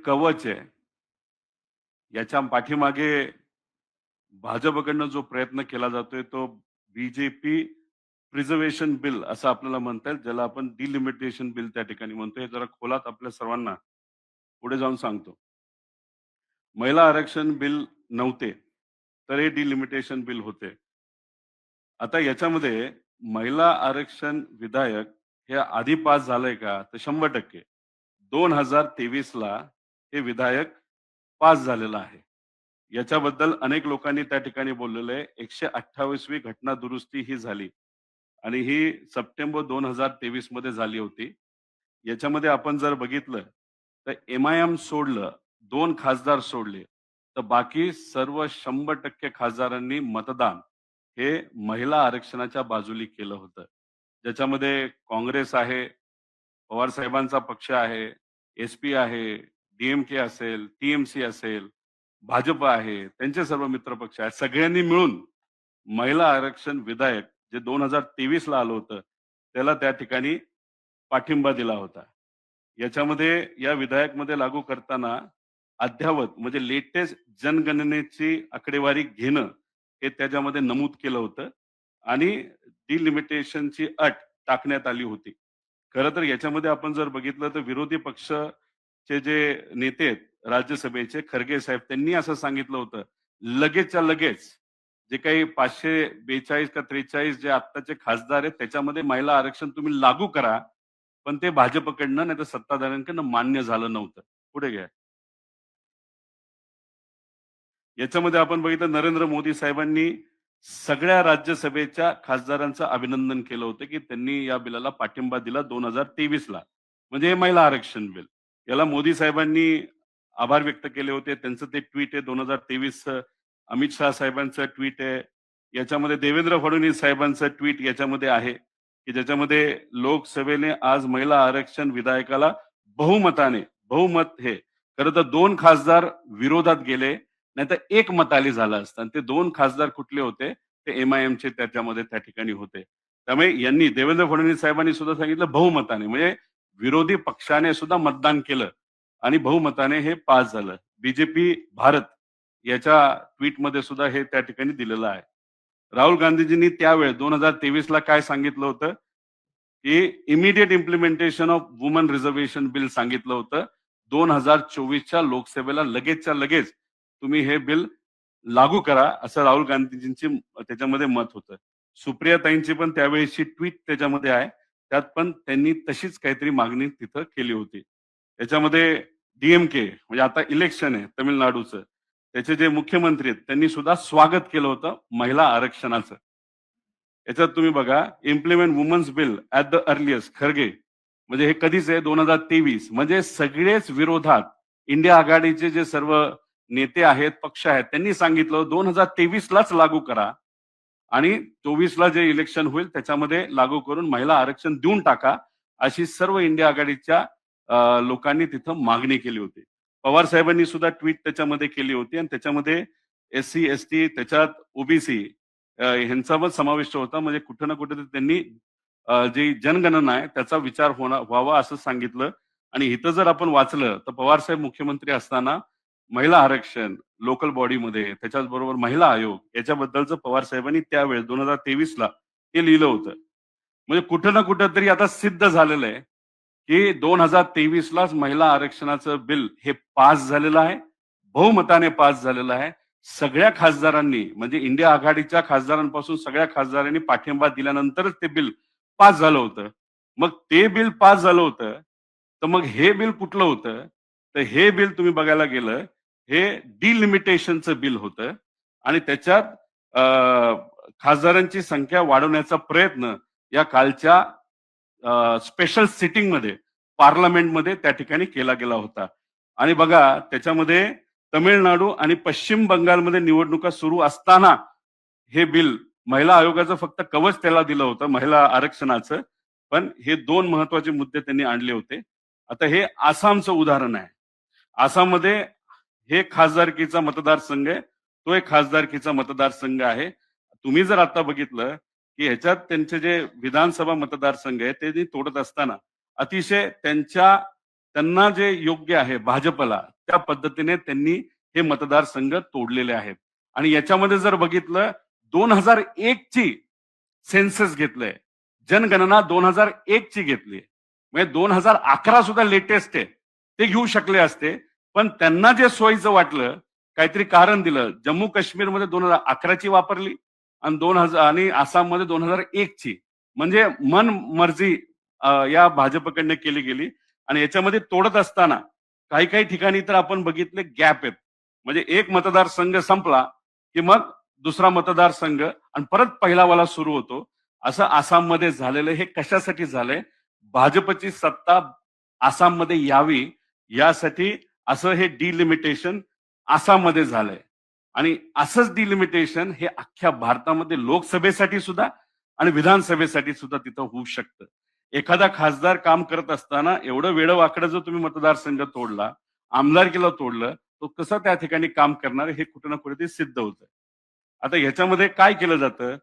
कवच आहे. याच्या पाठीमागे भाजपकडनं जो प्रयत्न केला जातोय तो बीजेपी प्रिझर्वेशन बिल असं आपल्याला म्हणता येईल, ज्याला आपण डिलिमिटेशन बिल त्या ठिकाणी म्हणतो. हे जरा खोलात आपल्या सर्वांना पुढे जाऊन सांगतो. महिला आरक्षण बिल नव्हते, तर हे डिलिमिटेशन बिल होते. आता याच्यामध्ये महिला आरक्षण विधायक हे आधी पास झालंय का? तर 100%. 2023 ला हे विधायक पास झालेलं आहे. याच्याबद्दल अनेक लोकांनी त्या ठिकाणी बोललेलं आहे. 128वी घटना दुरुस्ती ही झाली आणि ही सप्टेंबर 2023 मध्ये झाली होती. याच्यामध्ये आपण जर बघितलं तर एम-आय-एम सोडलं, 2 खासदार सोडले, तर बाकी सर्व 100% खासदारांनी मतदान हे महिला आरक्षणाच्या बाजूने केलं होतं. ज्याच्यामध्ये काँग्रेस आहे, पवार साहेबांचा पक्ष आहे, एस-पी आहे, डी-एम-के असेल, टी-एम-सी असेल, भाजप आहे, त्यांचे सर्व मित्रपक्ष आहेत. सगळ्यांनी मिळून महिला आरक्षण विधायक जे 2023 ला आलं होतं, त्याला त्या ठिकाणी पाठिंबा दिला होता. याच्यामध्ये या विधायकमध्ये लागू करताना अद्ययावत म्हणजे लेटेस्ट जनगणनेची आकडेवारी घेणं हे त्याच्यामध्ये नमूद केलं होतं आणि डिलिमिटेशनची अट टाकण्यात आली होती. खरं तर याच्यामध्ये आपण जर बघितलं तर विरोधी पक्षचे जे नेते आहेत राज्यसभेचे खरगे साहेब त्यांनी असं सांगितलं होतं, लगेचच्या लगेच जे काही 542 का 43 जे आत्ताचे खासदार आहेत त्याच्यामध्ये महिला आरक्षण तुम्ही लागू करा. पण ते भाजपकडनं नाही तर सत्ताधाऱ्यांकडनं मान्य झालं नव्हतं. पुढे घ्या. याच्यामध्ये आपण बघितलं नरेंद्र मोदी साहेबांनी सगळ्या राज्यसभेच्या खासदारांचं अभिनंदन केलं होतं, की त्यांनी या बिलाला पाठिंबा दिला 2023 ला. म्हणजे हे महिला आरक्षण बिल. याला मोदी साहेबांनी आभार व्यक्त केले होते. त्यांचं ते ट्विट आहे 2023 अमित शहा साहेबांचं ट्विट आहे. याच्यामध्ये देवेंद्र फडणवीस साहेबांचं ट्विट याच्यामध्ये आहे, की ज्याच्यामध्ये लोकसभेने आज महिला आरक्षण विधायकाला बहुमताने बहुमत हे खरं तर 2 खासदार विरोधात गेले. नाहीतर एक मत आली झालं असतं आणि ते 2 खासदार कुठले होते? ते एम-आय-एमचे त्याच्यामध्ये त्या ठिकाणी होते. त्यामुळे यांनी देवेंद्र फडणवीस साहेबांनी सुद्धा सांगितलं बहुमताने म्हणजे विरोधी पक्षाने सुद्धा मतदान केलं आणि बहुमताने हे पास झालं. बीजेपी भारत याच्या ट्विटमध्ये सुद्धा हे त्या ठिकाणी दिलेलं आहे. राहुल गांधीजींनी त्यावेळेस 2023 ला काय सांगितलं होतं? की immediate implementation of woman reservation bill सांगितलं होतं. 2024च्या लोकसभेला लगेचच्या लगेच तुम्ही हे बिल लागू करा असं राहुल गांधीजींची त्याच्यामध्ये मत होतं. सुप्रियाताईंची पण त्यावेळेची ट्विट त्याच्यामध्ये आहे. त्यात पण त्यांनी तशीच काहीतरी मागणी तिथं केली होती. त्याच्यामध्ये डी-एम-के म्हणजे आता इलेक्शन आहे तमिळनाडूचं. त्याचे जे मुख्यमंत्री आहेत त्यांनी सुद्धा स्वागत केलं होतं महिला आरक्षणाचं. याच्यात तुम्ही बघा implement women's bill at the earliest Kharge म्हणजे हे कधीच आहे 2023 म्हणजे सगळेच विरोधात इंडिया आघाडीचे जे सर्व नेते आहेत पक्ष आहेत त्यांनी सांगितलं 2023 लाच लागू करा आणि 24 ला जे इलेक्शन होईल त्याच्यामध्ये लागू करून महिला आरक्षण देऊन टाका अशी सर्व इंडिया आघाडीच्या लोकांनी तिथं मागणी केली होती. पवार साहेबांनी सुद्धा ट्विट त्याच्यामध्ये केली होती आणि त्याच्यामध्ये एस-सी एस-टी त्याच्यात ओबीसी ह्यांचा पण समाविष्ट होता. म्हणजे कुठे ना कुठे त्यांनी जी जनगणना आहे त्याचा विचार व्हावा असं सांगितलं आणि इथं जर आपण वाचलं तर पवार साहेब मुख्यमंत्री असताना महिला आरक्षण लोकल बॉडीमध्ये त्याच्याच बरोबर महिला आयोग याच्याबद्दलचं पवार साहेबांनी त्यावेळेस 2023 ला हे लिहिलं होतं. म्हणजे कुठं ना कुठं तरी आता सिद्ध झालेलं आहे की 2023 लाच महिला आरक्षणाचं बिल हे पास झालेलं आहे, बहुमताने पास झालेलं आहे. सगळ्या खासदारांनी म्हणजे इंडिया आघाडीच्या खासदारांपासून सगळ्या खासदारांनी पाठिंबा दिल्यानंतरच ते बिल पास झालं होतं. मग ते बिल पास झालं होतं, तर मग हे बिल कुठलं होतं? तर हे बिल तुम्ही बघायला गेलं, हे डिलिमिटेशनचं बिल होतं आणि त्याच्यात खासदारांची संख्या वाढवण्याचा प्रयत्न या कालच्या स्पेशल सिटिंगमध्ये पार्लमेंटमध्ये त्या ठिकाणी केला गेला होता. आणि बघा त्याच्यामध्ये तमिळनाडू आणि पश्चिम बंगालमध्ये निवडणुका सुरू असताना हे बिल महिला आयोगाचं फक्त कवच त्याला दिलं होतं महिला आरक्षणाचं. पण हे 2 महत्वाचे मुद्दे त्यांनी आणले होते. आता हे आसामचं उदाहरण आहे. आसाममध्ये हे खासदारकीचा मतदारसंघ आहे. तो एक खासदारकीचा मतदारसंघ आहे. तुम्ही जर आता बघितलं की ह्याच्यात त्यांचे जे विधानसभा मतदारसंघ आहे ते तोडत असताना अतिशय त्यांच्या त्यांना जे योग्य आहे भाजपला त्या पद्धतीने त्यांनी हे मतदारसंघ तोडलेले आहेत. आणि याच्यामध्ये जर बघितलं 2001 ची सेन्सस घेतलंय, जनगणना 2001 ची घेतली, म्हणजे 2011 सुद्धा लेटेस्ट आहे. ते घेऊ शकले असते, पण त्यांना जे सोयीचं वाटलं काहीतरी कारण दिलं. जम्मू काश्मीरमध्ये 2011 ची वापरली आणि 2000 आणि आसाममध्ये 2001 ची, म्हणजे मन मर्जी या भाजपकडनं केली गेली. आणि याच्यामध्ये तोडत असताना काही काही ठिकाणी तर आपण बघितले गॅप आहेत. म्हणजे एक मतदारसंघ संपला की मग दुसरा मतदारसंघ आणि परत पहिलावाला सुरू होतो. असं आसाममध्ये झालेलं. हे कशासाठी झालंय? भाजपची सत्ता आसाममध्ये यावी यासाठी असं हे डिलिमिटेशन आसाममध्ये झालंय. आणि असंच डिलिमिटेशन हे अख्ख्या भारतामध्ये लोकसभेसाठी सुद्धा आणि विधानसभेसाठी सुद्धा तिथं होऊ शकतं. एखादा खासदार काम करत असताना एवढं वेडं-वाकडं जर तुम्ही मतदारसंघ तोडला, आमदारकीला तोडलं, तो कसं त्या ठिकाणी काम करणार हे कुठे ना कुठेतरी सिद्ध होतं. आता ह्याच्यामध्ये काय केलं जातं?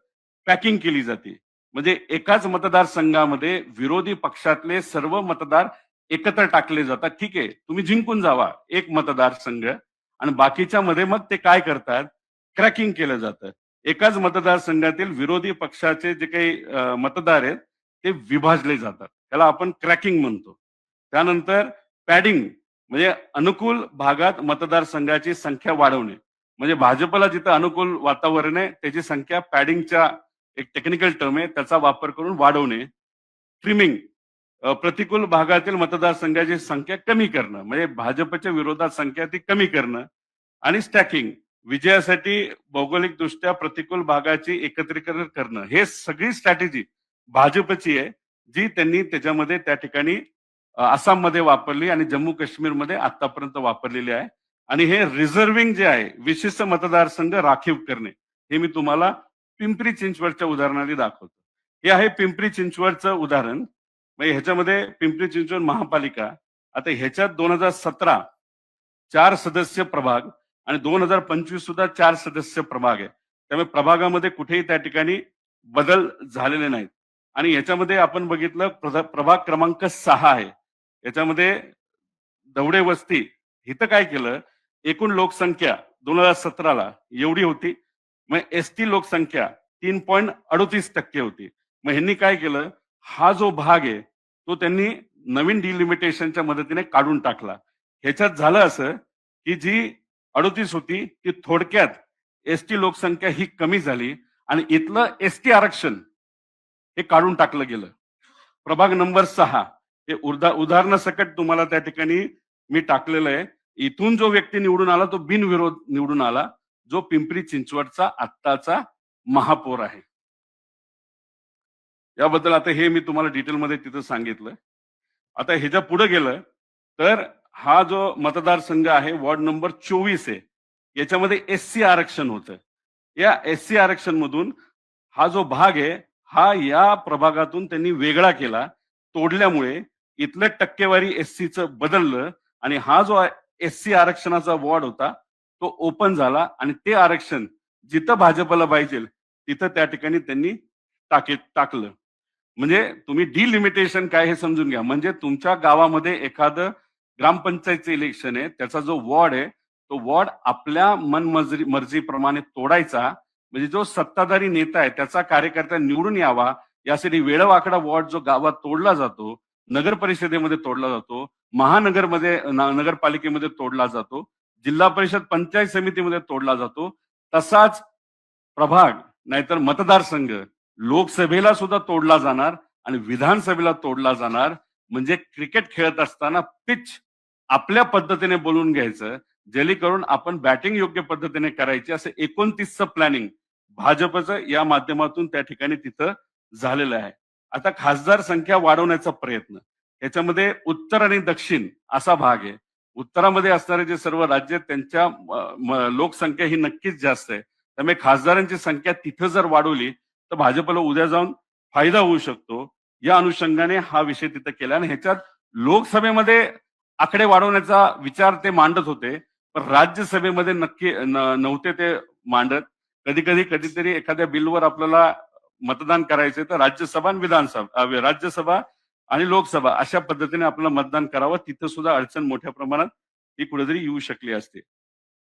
पॅकिंग केली जाते. म्हणजे एकाच मतदारसंघामध्ये विरोधी पक्षातले सर्व मतदार एकत्र टाकले जातात. ठीक आहे, तुम्ही जिंकून जावा एक मतदारसंघ आणि बाकीच्या मध्ये मग ते काय करतात? क्रॅकिंग केलं जातं. एकाच मतदारसंघातील विरोधी पक्षाचे जे काही मतदार आहेत ते विभाजले जातात. त्याला आपण क्रॅकिंग म्हणतो. त्यानंतर पॅडिंग म्हणजे अनुकूल भागात मतदारसंघाची संख्या वाढवणे. म्हणजे भाजपला जिथं अनुकूल वातावरण आहे त्याची संख्या पॅडिंगच्या एक टेक्निकल टर्म आहे त्याचा वापर करून वाढवणे. ट्रिमिंग प्रतिकूल भागातील मतदारसंघाची संख्या कमी करणं म्हणजे भाजपच्या विरोधात संख्या ती कमी करणं. आणि स्टॅकिंग विजयासाठी भौगोलिकदृष्ट्या प्रतिकूल भागाची एकत्रीकरण करणं. हे सगळी स्ट्रॅटेजी भाजपची आहे जी त्यांनी त्याच्यामध्ये त्या ठिकाणी आसाममध्ये वापरली आणि जम्मू काश्मीरमध्ये आतापर्यंत वापरलेली आहे. आणि हे रिझर्विंग जे आहे विशिष्ट मतदारसंघ राखीव करणे हे मी तुम्हाला पिंपरी चिंचवडच्या उदाहरणाने दाखवतो. हे आहे पिंपरी चिंचवडचं उदाहरण. म्हणजे ह्याच्यामध्ये पिंपरी चिंचवड महापालिका आता ह्याच्यात 2017 4 सदस्य प्रभाग आणि 2025 सुद्धा 4 सदस्य प्रभाग आहे. त्यामुळे प्रभागामध्ये कुठेही त्या ठिकाणी बदल झालेले नाहीत. आणि याच्यामध्ये आपण बघितलं प्रभाग क्रमांक 6 आहे. याच्यामध्ये दवडे वस्ती इथं काय केलं? एकूण लोकसंख्या 2017ला एवढी होती. मग एसटी लोकसंख्या 3.38% होती. मग ह्यांनी काय केलं? हा जो भाग आहे तो त्यांनी नवीन डिलिमिटेशनच्या मदतीने काढून टाकला. ह्याच्यात झालं असं की जी 38 होती ती थोडक्यात एसटी लोकसंख्या ही कमी झाली आणि इथलं एसटी आरक्षण हे काढून टाकलं गेलं. प्रभाग नंबर 6 हे उदाहरणासकट तुम्हाला त्या ठिकाणी मी टाकलेलं आहे. इथून जो व्यक्ती निवडून आला तो बिनविरोध निवडून आला, जो पिंपरी चिंचवडचा आत्ताचा महापौर आहे. याबद्दल आता हे मी तुम्हाला डिटेलमध्ये तिथं सांगितलं. आता ह्याच्या पुढे गेलं तर हा जो मतदारसंघ आहे वॉर्ड नंबर 24 आहे. याच्यामध्ये एससी आरक्षण होतं. या एससी आरक्षण मधून हा जो भाग आहे हा या प्रभागातून त्यांनी वेगळा केला. तोडल्यामुळे इथलं टक्केवारी एससीचं बदललं आणि हा जो एससी आरक्षणाचा वॉर्ड होता तो ओपन झाला आणि ते आरक्षण जिथं भाजपला पाहिजे तिथं त्या ठिकाणी त्यांनी टाकलं. म्हणजे तुम्ही डिलिमिटेशन काय हे समजून घ्या. म्हणजे तुमच्या गावामध्ये एखादं ग्रामपंचायतचं इलेक्शन आहे, त्याचा जो वॉर्ड आहे तो वॉर्ड आपल्या मर्जीप्रमाणे तोडायचा. म्हणजे जो सत्ताधारी नेता आहे त्याचा कार्यकर्ता निवडून यावा यासाठी वेडवाकडा वॉर्ड जो गावात तोडला जातो, नगर परिषदेमध्ये तोडला जातो, महानगरमध्ये नगरपालिकेमध्ये तोडला जातो, जिल्हा परिषद पंचायत समितीमध्ये तोडला जातो, तसाच प्रभाग नाहीतर मतदारसंघ लोकसभेला सुद्धा तोडला जाणार आणि विधानसभेला तोडला जाणार. म्हणजे क्रिकेट खेळत असताना पिच आपल्या पद्धतीने बोलून घ्यायचं जेणेकरून आपण बॅटिंग योग्य पद्धतीने करायची. असं 29चं प्लॅनिंग भाजपचं या माध्यमातून त्या ठिकाणी तिथं झालेलं आहे. आता खासदार संख्या वाढवण्याचा प्रयत्न याच्यामध्ये उत्तर आणि दक्षिण असा भाग आहे. उत्तरामध्ये असणारे जे सर्व राज्य आहेत त्यांच्या लोकसंख्या ही नक्कीच जास्त आहे. त्यामुळे खासदारांची संख्या तिथं जर वाढवली तर भाजपला उद्या जाऊन फायदा होऊ शकतो. या अनुषंगाने हा विषय तिथं केला आणि ह्याच्यात लोकसभेमध्ये आकडे वाढवण्याचा विचार ते मांडत होते, पण राज्यसभेमध्ये नक्की नव्हते ते मांडत. कधीतरी एखाद्या बिलवर आपल्याला मतदान करायचं तर राज्यसभा आणि राज्यसभा आणि लोकसभा अशा पद्धतीने आपल्याला मतदान करावं, तिथं सुद्धा अडचण मोठ्या प्रमाणात ही कुठेतरी येऊ शकली असते.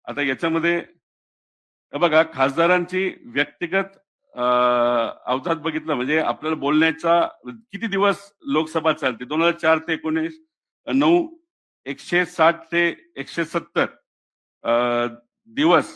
आता याच्यामध्ये हे बघा, खासदारांची व्यक्तिगत अवजात बघितलं म्हणजे आपल्याला बोलण्याचा किती दिवस लोकसभा चालते 2004 ते 19 9 160 ते 170 दिवस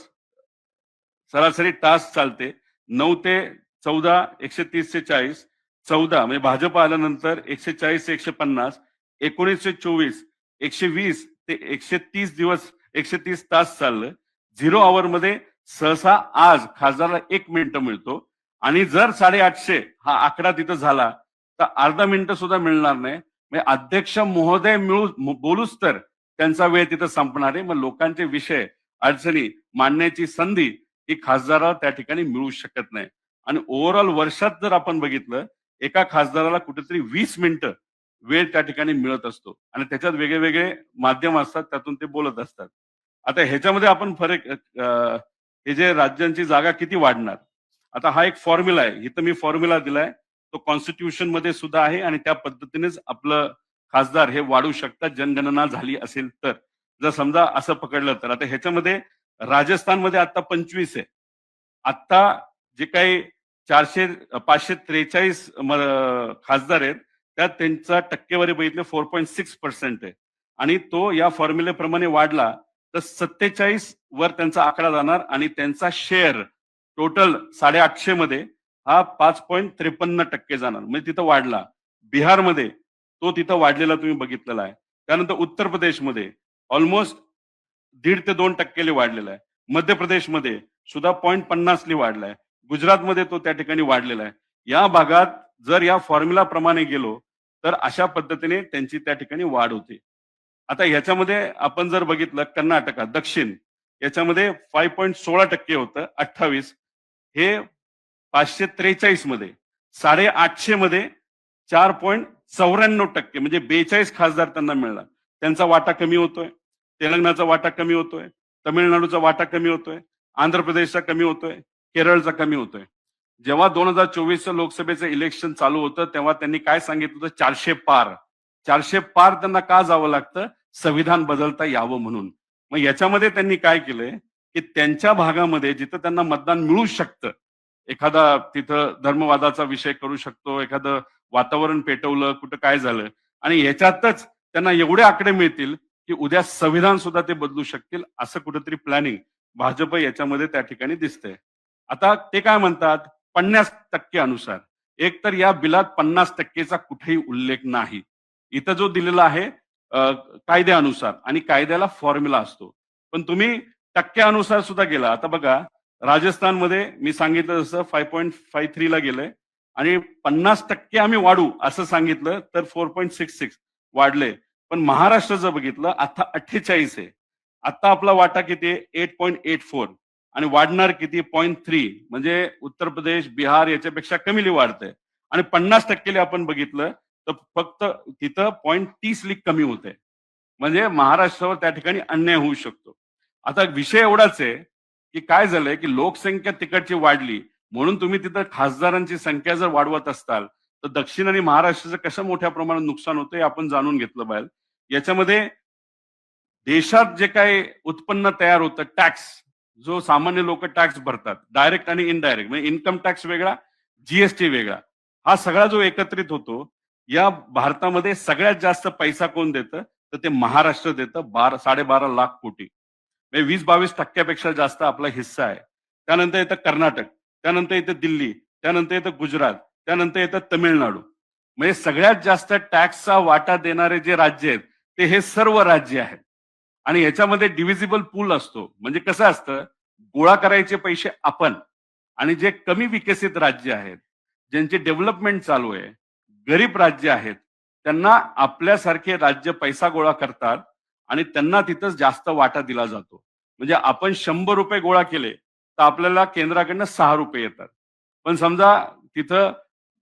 सरासरी तास चालते. 9 ते 14 130 ते 40 14 म्हणजे भाजप आल्यानंतर 140 ते 150 19 ते 24 120 ते 130 दिवस 130 तास चाललं. 0 आवर मध्ये सहसा आज खासदाराला 1 मिनिट मिळतो आणि जर 850 हा आकडा तिथं झाला तर अर्धा मिनिट सुद्धा मिळणार नाही. म्हणजे अध्यक्ष महोदय बोलूच तर त्यांचा वेळ तिथं संपणार आहे. मग लोकांचे विषय अडचणी मांडण्याची संधी ही खासदाराला त्या ठिकाणी मिळू शकत नाही. आणि ओव्हरऑल वर्षात जर आपण बघितलं एका खासदाराला कुठेतरी 20 मिनिटं वेळ त्या ठिकाणी मिळत असतो आणि त्याच्यात वेगळे वेगळे माध्यम असतात, त्यातून ते बोलत असतात. आता ह्याच्यामध्ये आपण फरक हे जे राज्यांची जागा किती वाढणार, आता हा एक फॉर्म्युला आहे. इथं मी फॉर्म्युला दिलाय, तो कॉन्स्टिट्यूशन मध्ये सुद्धा आहे आणि त्या पद्धतीनेच आपलं खासदार हे वाढू शकतात जनगणना झाली असेल तर. जर समजा असं पकडलं तर आता ह्याच्यामध्ये राजस्थानमध्ये आता 25 आहे. आता जे काही 543 खासदार आहेत त्यात त्यांचा टक्केवारी बघितली 4.6% आहे आणि तो या फॉर्म्युलेप्रमाणे वाढला तर 47 वर त्यांचा आकडा जाणार आणि त्यांचा शेअर टोटल 850 मध्ये हा 5.53% जाणार म्हणजे तिथं वाढला. बिहारमध्ये तो तिथं वाढलेला तुम्ही बघितलेला आहे. त्यानंतर उत्तर प्रदेशमध्ये ऑलमोस्ट 1.5 ते 2% वाढलेला आहे. मध्य प्रदेशमध्ये सुद्धा 0.50 वाढलाय. गुजरातमध्ये तो त्या ठिकाणी वाढलेला आहे. या भागात जर या फॉर्म्युला प्रमाणे गेलो तर अशा पद्धतीने त्यांची त्या ठिकाणी वाढ होते. आता ह्याच्यामध्ये आपण जर बघितलं कर्नाटकात दक्षिण याच्यामध्ये 5.16% होतं 28 हे 543 मध्ये 850 मध्ये 4.94% म्हणजे 42 खासदार त्यांना मिळणार. त्यांचा वाटा कमी होतोय. तेलंगणाचा वाटा कमी होतोय. तमिळनाडूचा वाटा कमी होतोय. आंध्र प्रदेशचा कमी होतोय. केरळचा कमी होतोय. जेव्हा 2024 लोकसभेचं इलेक्शन चालू होतं तेव्हा त्यांनी काय सांगितलं होतं 400 पार. 400 पार त्यांना का जावं लागतं? संविधान बदलता यावं म्हणून. मग याच्यामध्ये त्यांनी काय केलंय की त्यांच्या भागामध्ये जिथं त्यांना मतदान मिळू शकतं, एखादा तिथं धर्मवादाचा विषय करू शकतो, एखादं वातावरण पेटवलं, कुठं काय झालं आणि ह्याच्यातच त्यांना एवढे आकडे मिळतील की उद्या संविधान सुद्धा ते बदलू शकतील असं कुठेतरी प्लॅनिंग भाजप याच्यामध्ये त्या ठिकाणी दिसतंय. आता ते काय म्हणतात 50% अनुसार एक तर या बिलात 50%चा कुठेही उल्लेख नाही. इथं जो दिलेला आहे कायद्यानुसार आणि कायद्याला फॉर्म्युला असतो. पण तुम्ही टक्क्यानुसार सुद्धा गेला आता बघा राजस्थानमध्ये मी सांगितलं जसं 5.53 ला गेलंय आणि 50% आम्ही वाढू असं सांगितलं तर 4.66 वाढले. पण महाराष्ट्र जर बघितलं आता 48 आहे. आता आपला वाटा किती आहे 8.84 आणि वाढणार किती 0.3 म्हणजे उत्तर प्रदेश बिहार याच्यापेक्षा कमी वाढतंय आणि 50% आपण बघितलं तर फक्त तिथं 0.30 कमी होते. म्हणजे महाराष्ट्रावर त्या ठिकाणी अन्याय होऊ शकतो. आता विषय एवढाच आहे की काय झालंय की लोकसंख्या तिकडची वाढली म्हणून तुम्ही तिथं खासदारांची संख्या जर वाढवत असताल तर दक्षिण आणि महाराष्ट्राचं कसं मोठ्या प्रमाणात नुकसान होतं हे आपण जाणून घेतलं पाहिजे. याच्यामध्ये देशात जे काही उत्पन्न तयार होतं टॅक्स जो सामान्य लोक टॅक्स भरतात डायरेक्ट आणि इनडायरेक्ट म्हणजे इन्कम टॅक्स वेगळा जीएसटी वेगळा हा सगळा जो एकत्रित होतो या भारतामध्ये सगळ्यात जास्त पैसा कोण देतं तर ते महाराष्ट्र देतं 12.5 लाख कोटी म्हणजे 20-22% जास्त आपला हिस्सा आहे. त्यानंतर येतं कर्नाटक, त्यानंतर येतं दिल्ली, त्यानंतर येतं गुजरात, त्यानंतर येतं तमिळनाडू. म्हणजे सगळ्यात जास्त टॅक्सचा वाटा देणारे जे राज्य आहेत ते हे सर्व राज्य आहेत आणि याच्यामध्ये डिव्हिजिबल पूल असतो. म्हणजे कसं असतं गोळा करायचे पैसे आपण आणि जे कमी विकसित राज्य आहेत ज्यांचे डेव्हलपमेंट चालू आहे गरीब राज्य आहेत त्यांना आपल्यासारखे राज्य पैसा गोळा करतात आणि त्यांना तिथंच जास्त वाटा दिला जातो. म्हणजे आपण 100 रुपये गोळा केले तर आपल्याला केंद्राकडनं 6 रुपये येतात. पण समजा तिथं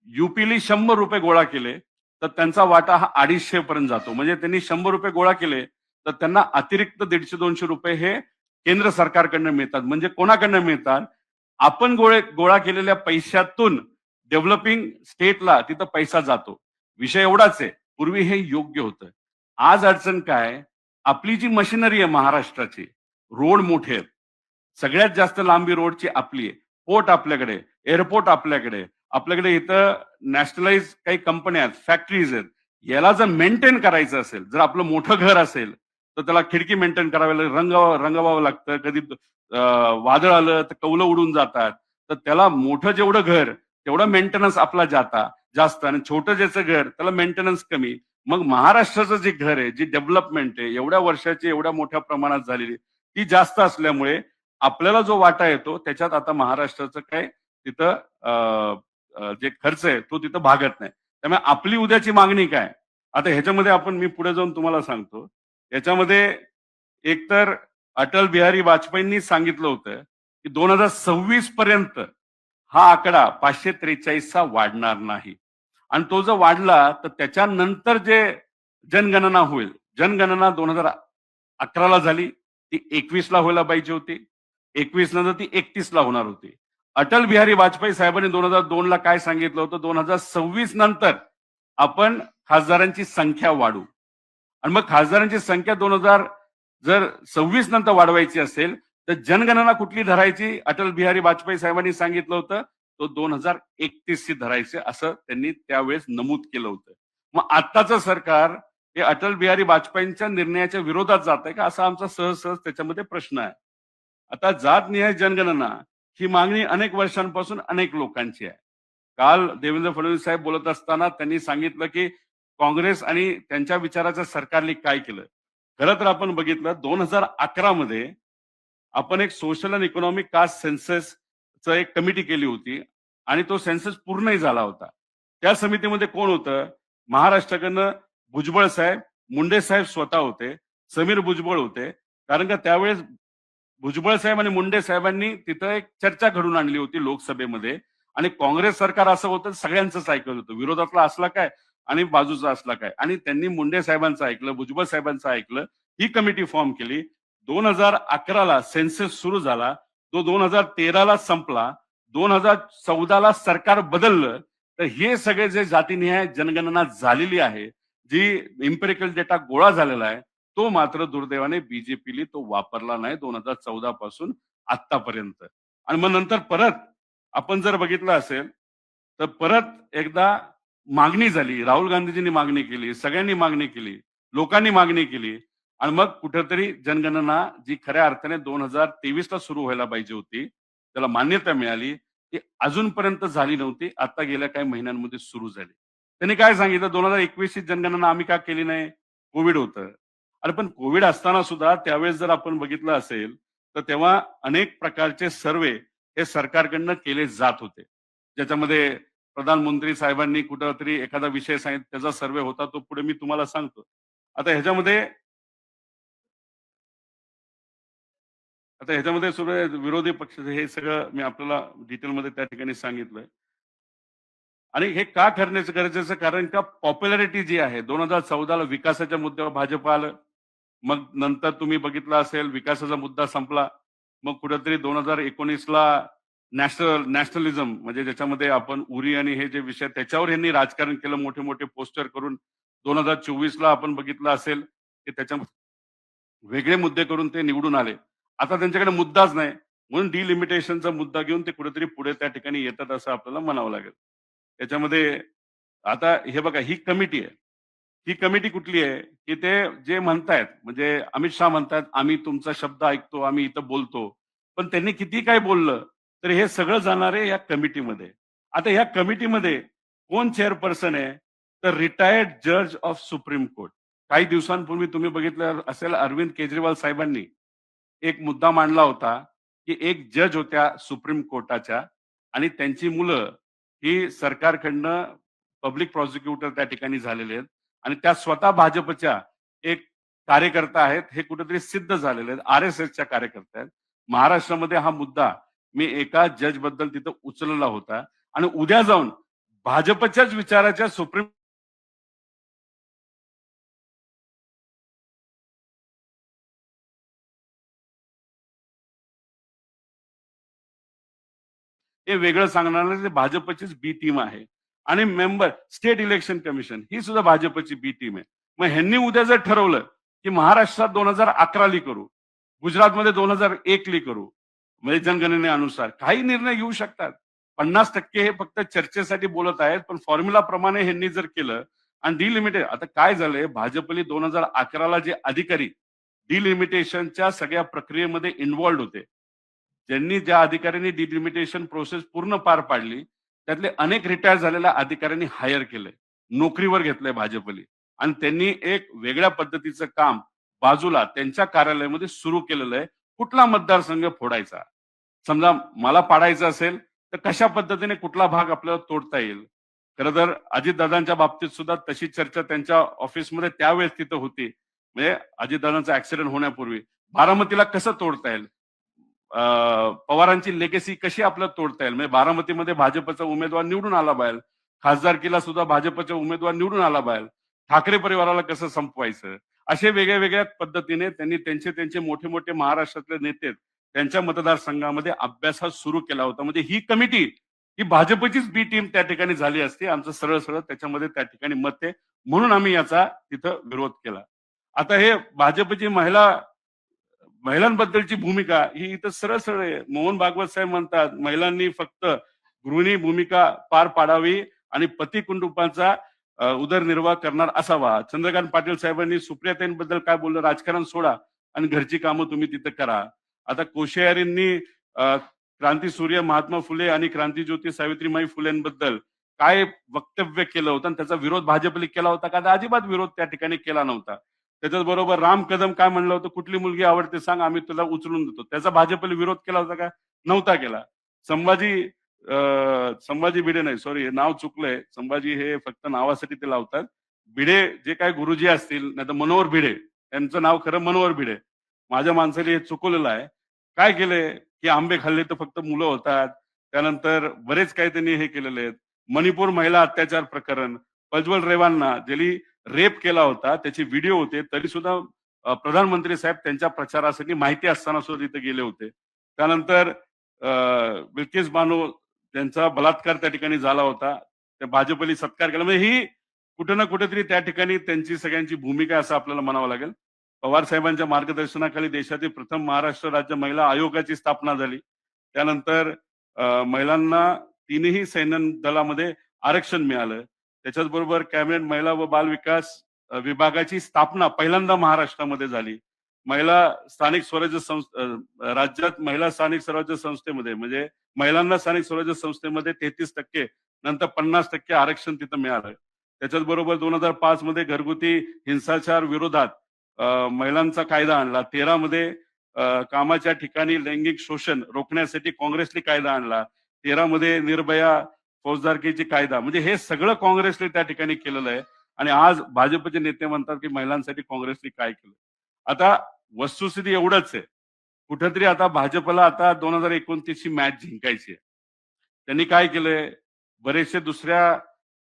युपीली 100 रुपये गोळा केले तर त्यांचा वाटा हा 250 पर्यंत जातो. म्हणजे त्यांनी 100 रुपये गोळा केले तर त्यांना अतिरिक्त 150-200 रुपये हे केंद्र सरकारकडनं मिळतात. म्हणजे कोणाकडनं मिळतात आपण गोळा केलेल्या पैशातून डेव्हलपिंग स्टेटला तिथं पैसा जातो. विषय एवढाच आहे पूर्वी हे योग्य होतं. आज अडचण काय? आपली जी मशिनरी आहे महाराष्ट्राची, रोड मोठे आहेत. सगळ्यात जास्त लांबी रोडची आपली आहे. पोर्ट आपल्याकडे, एअरपोर्ट आपल्याकडे, आपल्याकडे इथं नॅशनलाइज काही कंपन्या आहेत, फॅक्टरीज आहेत. याला जर मेंटेन करायचं असेल, जर आपलं मोठं घर असेल, तर त्याला खिडकी मेंटेन करावी लागेल, रंगवावं लागतं. कधी वादळ आलं तर कौलं उडून जातात. तर त्याला मोठं जेवढं घर, तेवढं मेंटेनन्स आपला जास्त आणि छोटं ज्याचं घर त्याला मेंटेनन्स कमी. मग महाराष्ट्राचं जे घर आहे, जी डेव्हलपमेंट आहे, एवढ्या वर्षाची एवढ्या मोठ्या प्रमाणात झालेली, ती जास्त असल्यामुळे आपल्याला जो वाटा येतो त्याच्यात आता महाराष्ट्राचं काय तिथं जे खर्च आहे तो तिथं भागत नाही. त्यामुळे आपली उद्याची मागणी काय? आता ह्याच्यामध्ये मी पुढे जाऊन तुम्हाला सांगतो. याच्यामध्ये एकतर अटल बिहारी वाजपेयींनी सांगितलं होतं, की 2026 पर्यंत हा आकडा 543 चा वाढणार नाही. आणि तो जर वाढला तर त्याच्यानंतर जे जनगणना होईल, जनगणना 2011 ला झाली, ती 21 ला व्हायला पाहिजे होती. 21 नंतर ती 31 ला होणार होती. अटल बिहारी वाजपेयी साहेबांनी 2002 ला काय सांगितलं होतं, 2026 नंतर आपण खासदारांची संख्या वाढवू. आणि मग खासदारांची संख्या जर 26 नंतर वाढवायची असेल, तर जनगणना कुठली धरायची? अटल बिहारी वाजपेयी साहेबांनी सांगितलं होतं, तो 2031 ची धरायचे असं त्यांनी त्यावेळेस नमूद केलं होतं. मग आत्ताचं सरकार हे अटल बिहारी वाजपेयींच्या निर्णयाच्या विरोधात जात आहे का? असा आमचा सहज त्याच्यामध्ये प्रश्न आहे. आता जातनिहाय जनगणना ही मागणी अनेक वर्षांपासून अनेक लोकांची आहे. काल देवेंद्र फडणवीस साहेब बोलत असताना त्यांनी सांगितलं, की काँग्रेस आणि त्यांच्या विचाराच्या सरकारने काय केलं. खरं तर आपण बघितलं 2011 मध्ये आपण एक सोशल अँड इकॉनॉमिक कास्ट सेन्ससचं एक कमिटी केली होती आणि तो सेन्सस पूर्णही झाला होता. त्या समितीमध्ये कोण होतं? महाराष्ट्राकडनं भुजबळ साहेब, मुंडे साहेब स्वतः होते, समीर भुजबळ होते. कारण का त्यावेळेस भुजबळ साहेब आणि मुंडे साहेबांनी तिथं एक चर्चा घडवून आणली होती लोकसभेमध्ये आणि काँग्रेस सरकार असं होतं सगळ्यांचंच ऐकत होतं. विरोधातला असला काय आणि बाजूचा असला काय आणि त्यांनी मुंडे साहेबांचं ऐकलं, भुजबळ साहेबांचं ऐकलं. ही कमिटी फॉर्म केली. 2011 ला सेन्सस सुरू झाला. तो 2013 ला संपला. 2014 ला सरकार बदललं. तर हे सगळे जे जातीनिहाय जनगणना झालेली आहे, जी इम्पेरिकल डेटा गोळा झालेला आहे, तो मात्र दुर्दैवाने बीजेपीने तो वापरला नाही 2014 पासून आत्तापर्यंत. आणि मग नंतर परत आपण जर बघितलं असेल, तर परत एकदा मागणी झाली. राहुल गांधीजींनी मागणी केली, सगळ्यांनी मागणी केली, लोकांनी मागणी केली आणि मग कुठेतरी जनगणना जी खऱ्या अर्थाने 2023 ला सुरू व्हायला पाहिजे होती, त्याला मान्यता मिळाली. ती अजूनपर्यंत झाली नव्हती. आता गेल्या काही महिन्यांमध्ये सुरू झाली. त्यांनी काय सांगितलं 2021 ची जनगणना आम्ही का केली नाही? कोविड होतं. अरे पण कोविड असताना सुद्धा त्यावेळेस जर आपण बघितलं असेल, तर तेव्हा अनेक प्रकारचे सर्व्हे हे सरकारकडनं केले जात होते. ज्याच्यामध्ये प्रधानमंत्री साहेबांनी कुठेतरी एखादा विषय सांगितला त्याचा सर्व्हे होता, तो पुढे मी तुम्हाला सांगतो. आता ह्याच्यामध्ये आता ह्याच्यामध्ये सगळे विरोधी पक्ष हे सगळं मी आपल्याला डिटेलमध्ये त्या ठिकाणी सांगितलंय. आणि हे का करण्याचं गरजेचं कारण का पॉप्युलॅरिटी जी आहे 2014 ला विकासाच्या मुद्द्यावर भाजप आलं. मग नंतर तुम्ही बघितलं असेल विकासाचा मुद्दा संपला. मग कुठेतरी 2019 ला नॅशनलिझम म्हणजे ज्याच्यामध्ये आपण उरी आणि हे जे विषय त्याच्यावर यांनी राजकारण केलं मोठे-मोठे पोस्टर करून 2024 ला आपण बघितलं असेल, की त्याच्या वेगळे मुद्दे करून ते निवडून आले. आता त्यांच्याकडे मुद्दाच नाही. म्हणून डिलिमिटेशनचा मुद्दा घेऊन ते कुठेतरी पुढे त्या ठिकाणी येतात असं आपल्याला म्हणावं लागेल. त्याच्यामध्ये आता हे बघा ही कमिटी आहे. ही कमिटी कुठली आहे, की ते जे म्हणतायत म्हणजे अमित शहा म्हणतायत, "आम्ही तुमचा शब्द ऐकतो, आम्ही इथं बोलतो." पण त्यांनी किती काय बोललं, तर हे सगळं जाणार आहे या कमिटीमध्ये. आता या कमिटीमध्ये कोण चेअरपर्सन आहे, तर रिटायर्ड जज ऑफ सुप्रीम कोर्ट. काही दिवसांपूर्वी तुम्ही बघितलं असेल अरविंद केजरीवाल साहेबांनी एक मुद्दा मांडला होता, की एक जज होत्या सुप्रीम कोर्टाच्या आणि त्यांची मुलं ही सरकारकडनं पब्लिक प्रॉसिक्युटर त्या ठिकाणी झालेले आहेत आणि त्या स्वतः भाजपच्या एक कार्यकर्ता आहेत. हे कुठेतरी सिद्ध झालेले आहेत. आर-एस-एसच्या कार्यकर्त्या आहेत. महाराष्ट्रामध्ये हा मुद्दा मी एका जज बद्दल तिथं उचलला होता आणि उद्या जाऊन भाजपच्याच विचाराच्या सुप्रीम हे वेगळं सांगणार नाही, ते भाजपचीच बी टीम आहे. आणि मेंबर स्टेट इलेक्शन कमिशन ही सुद्धा भाजपची बी टीम आहे. मग ह्यांनी उद्या जर ठरवलं की महाराष्ट्रात 2011 ली करू, गुजरातमध्ये 2001 ली करू, म्हणजे जनगणनेनुसार काही निर्णय घेऊ शकतात. 50% हे फक्त चर्चेसाठी बोलत आहेत, पण फॉर्म्युला प्रमाणे ह्यांनी जर केलं आणि डिलिमिटेड आता काय झालंय भाजपली 2011 ला जे अधिकारी डिलिमिटेशनच्या सगळ्या प्रक्रियेमध्ये इन्व्हॉल्ड होते. ज्यांनी ज्या अधिकाऱ्यांनी डिलिमिटेशन प्रोसेस पूर्ण पार पाडली, त्यातले अनेक रिटायर झालेल्या अधिकाऱ्यांनी हायर केलंय. नोकरीवर घेतलंय भाजपली आणि त्यांनी एक वेगळ्या पद्धतीचं काम बाजूला त्यांच्या कार्यालयामध्ये सुरू केलेलं आहे. कुठला मतदारसंघ फोडायचा? समजा मला पाडायचं असेल, तर कशा पद्धतीने कुठला भाग आपल्याला तोडता येईल? खरं तर अजितदादांच्या बाबतीत सुद्धा तशी चर्चा त्यांच्या ऑफिसमध्ये त्यावेळेस तिथं होती. म्हणजे अजितदादांचा ऍक्सिडेंट होण्यापूर्वी बारामतीला कसं तोडता येईल? पवारांची लेगेसी कशी आपल्याला तोडता येईल? म्हणजे बारामतीमध्ये भाजपचा उमेदवार निवडून आला पाहिजे. खासदारकीला सुद्धा भाजपचा उमेदवार निवडून आला पाहिजे. ठाकरे परिवाराला कसं संपवायचं? असे वेगळ्या वेगळ्या पद्धतीने त्यांनी त्यांचे मोठे मोठे महाराष्ट्रातले नेते त्यांच्या मतदारसंघामध्ये अभ्यास हा सुरू केला होता. म्हणजे ही कमिटी ही भाजपचीच बी टीम त्या ठिकाणी झाली असती. आमचं सरळ सरळ त्याच्यामध्ये त्या ठिकाणी मत आहे. म्हणून आम्ही याचा तिथं विरोध केला. आता हे भाजपची महिलांबद्दलची भूमिका ही इथं सरळ सरळ आहे. मोहन भागवत साहेब म्हणतात महिलांनी फक्त गृहिणी भूमिका पार पाडावी आणि पती कुटुंबाचा उदरनिर्वाह करणार असावा. चंद्रकांत पाटील साहेबांनी सुप्रियाताईंबद्दल काय बोललं? राजकारण सोडा आणि घरची कामं तुम्ही तिथं करा. आता कोश्यारींनी क्रांतीसूर्य महात्मा फुले आणि क्रांतीज्योती सावित्रीबाई फुलेंबद्दल काय वक्तव्य केलं होतं आणि त्याचा विरोध भाजपने केला होता का? अजिबात विरोध त्या ठिकाणी केला नव्हता. त्याच्याच बरोबर राम कदम काय म्हणलं होतं? कुठली मुलगी आवडते सांग, आम्ही तुला उचलून देतो. त्याचा भाजपने विरोध केला होता का? नव्हता केला. संभाजी भिडे नाही, सॉरी नाव चुकलंय. संभाजी हे फक्त नावासाठी ते लावतात. भिडे जे काय गुरुजी असतील, नाही तर मनोहर भिडे, त्यांचं नाव खरं मनोहर भिडे. माझ्या माणसाने हे चुकवलेलं आहे. काय केलंय की आंबे खाल्ले तर फक्त मुलं होतात. त्यानंतर बरेच काही त्यांनी हे केलेले आहेत. मणिपूर महिला अत्याचार प्रकरण, प्रज्वल रेवांना ज्यांनी रेप केला होता त्याचे व्हिडिओ होते, तरी सुद्धा प्रधानमंत्री साहेब त्यांच्या प्रचारासाठी माहिती असताना सुद्धा तिथे गेले होते. त्यानंतर बिल्किस बानो त्यांचा बलात्कार त्या ठिकाणी झाला होता. त्या भाजपने सत्कार केला. म्हणजे ही कुठे ना कुठेतरी त्या ठिकाणी त्यांची सगळ्यांची भूमिका असं आपल्याला म्हणावं लागेल. पवार साहेबांच्या मार्गदर्शनाखाली देशातील प्रथम महाराष्ट्र राज्य महिला आयोगाची स्थापना झाली. त्यानंतर महिलांना तीनही सैन्य दलामध्ये आरक्षण मिळालं. त्याच्याच बरोबर कॅबिनेट महिला व बाल विकास विभागाची स्थापना पहिल्यांदा महाराष्ट्रामध्ये झाली. महिला स्थानिक स्वराज्य राज्यात महिला स्थानिक स्वराज्य संस्थेमध्ये म्हणजे महिलांना स्थानिक स्वराज्य संस्थेमध्ये 33% नंतर 50% आरक्षण तिथं मिळालं. त्याच्याच बरोबर 2005 मध्ये घरगुती हिंसाचार विरोधात महिलांचा कायदा आणला. 13 मध्ये कामाच्या ठिकाणी लैंगिक शोषण रोखण्यासाठी काँग्रेसने कायदा आणला. 13 मध्ये निर्भया फौजदारकीची कायदा, म्हणजे हे सगळं काँग्रेसने त्या ठिकाणी केलेलं आहे. आणि आज भाजपचे नेते म्हणतात की महिलांसाठी काँग्रेसने काय केलं. आता वस्तुस्थिती एवढंच आहे. कुठेतरी आता भाजपला आता 2029 ची मॅच जिंकायची आहे. त्यांनी काय केलंय? बरेचसे दुसऱ्या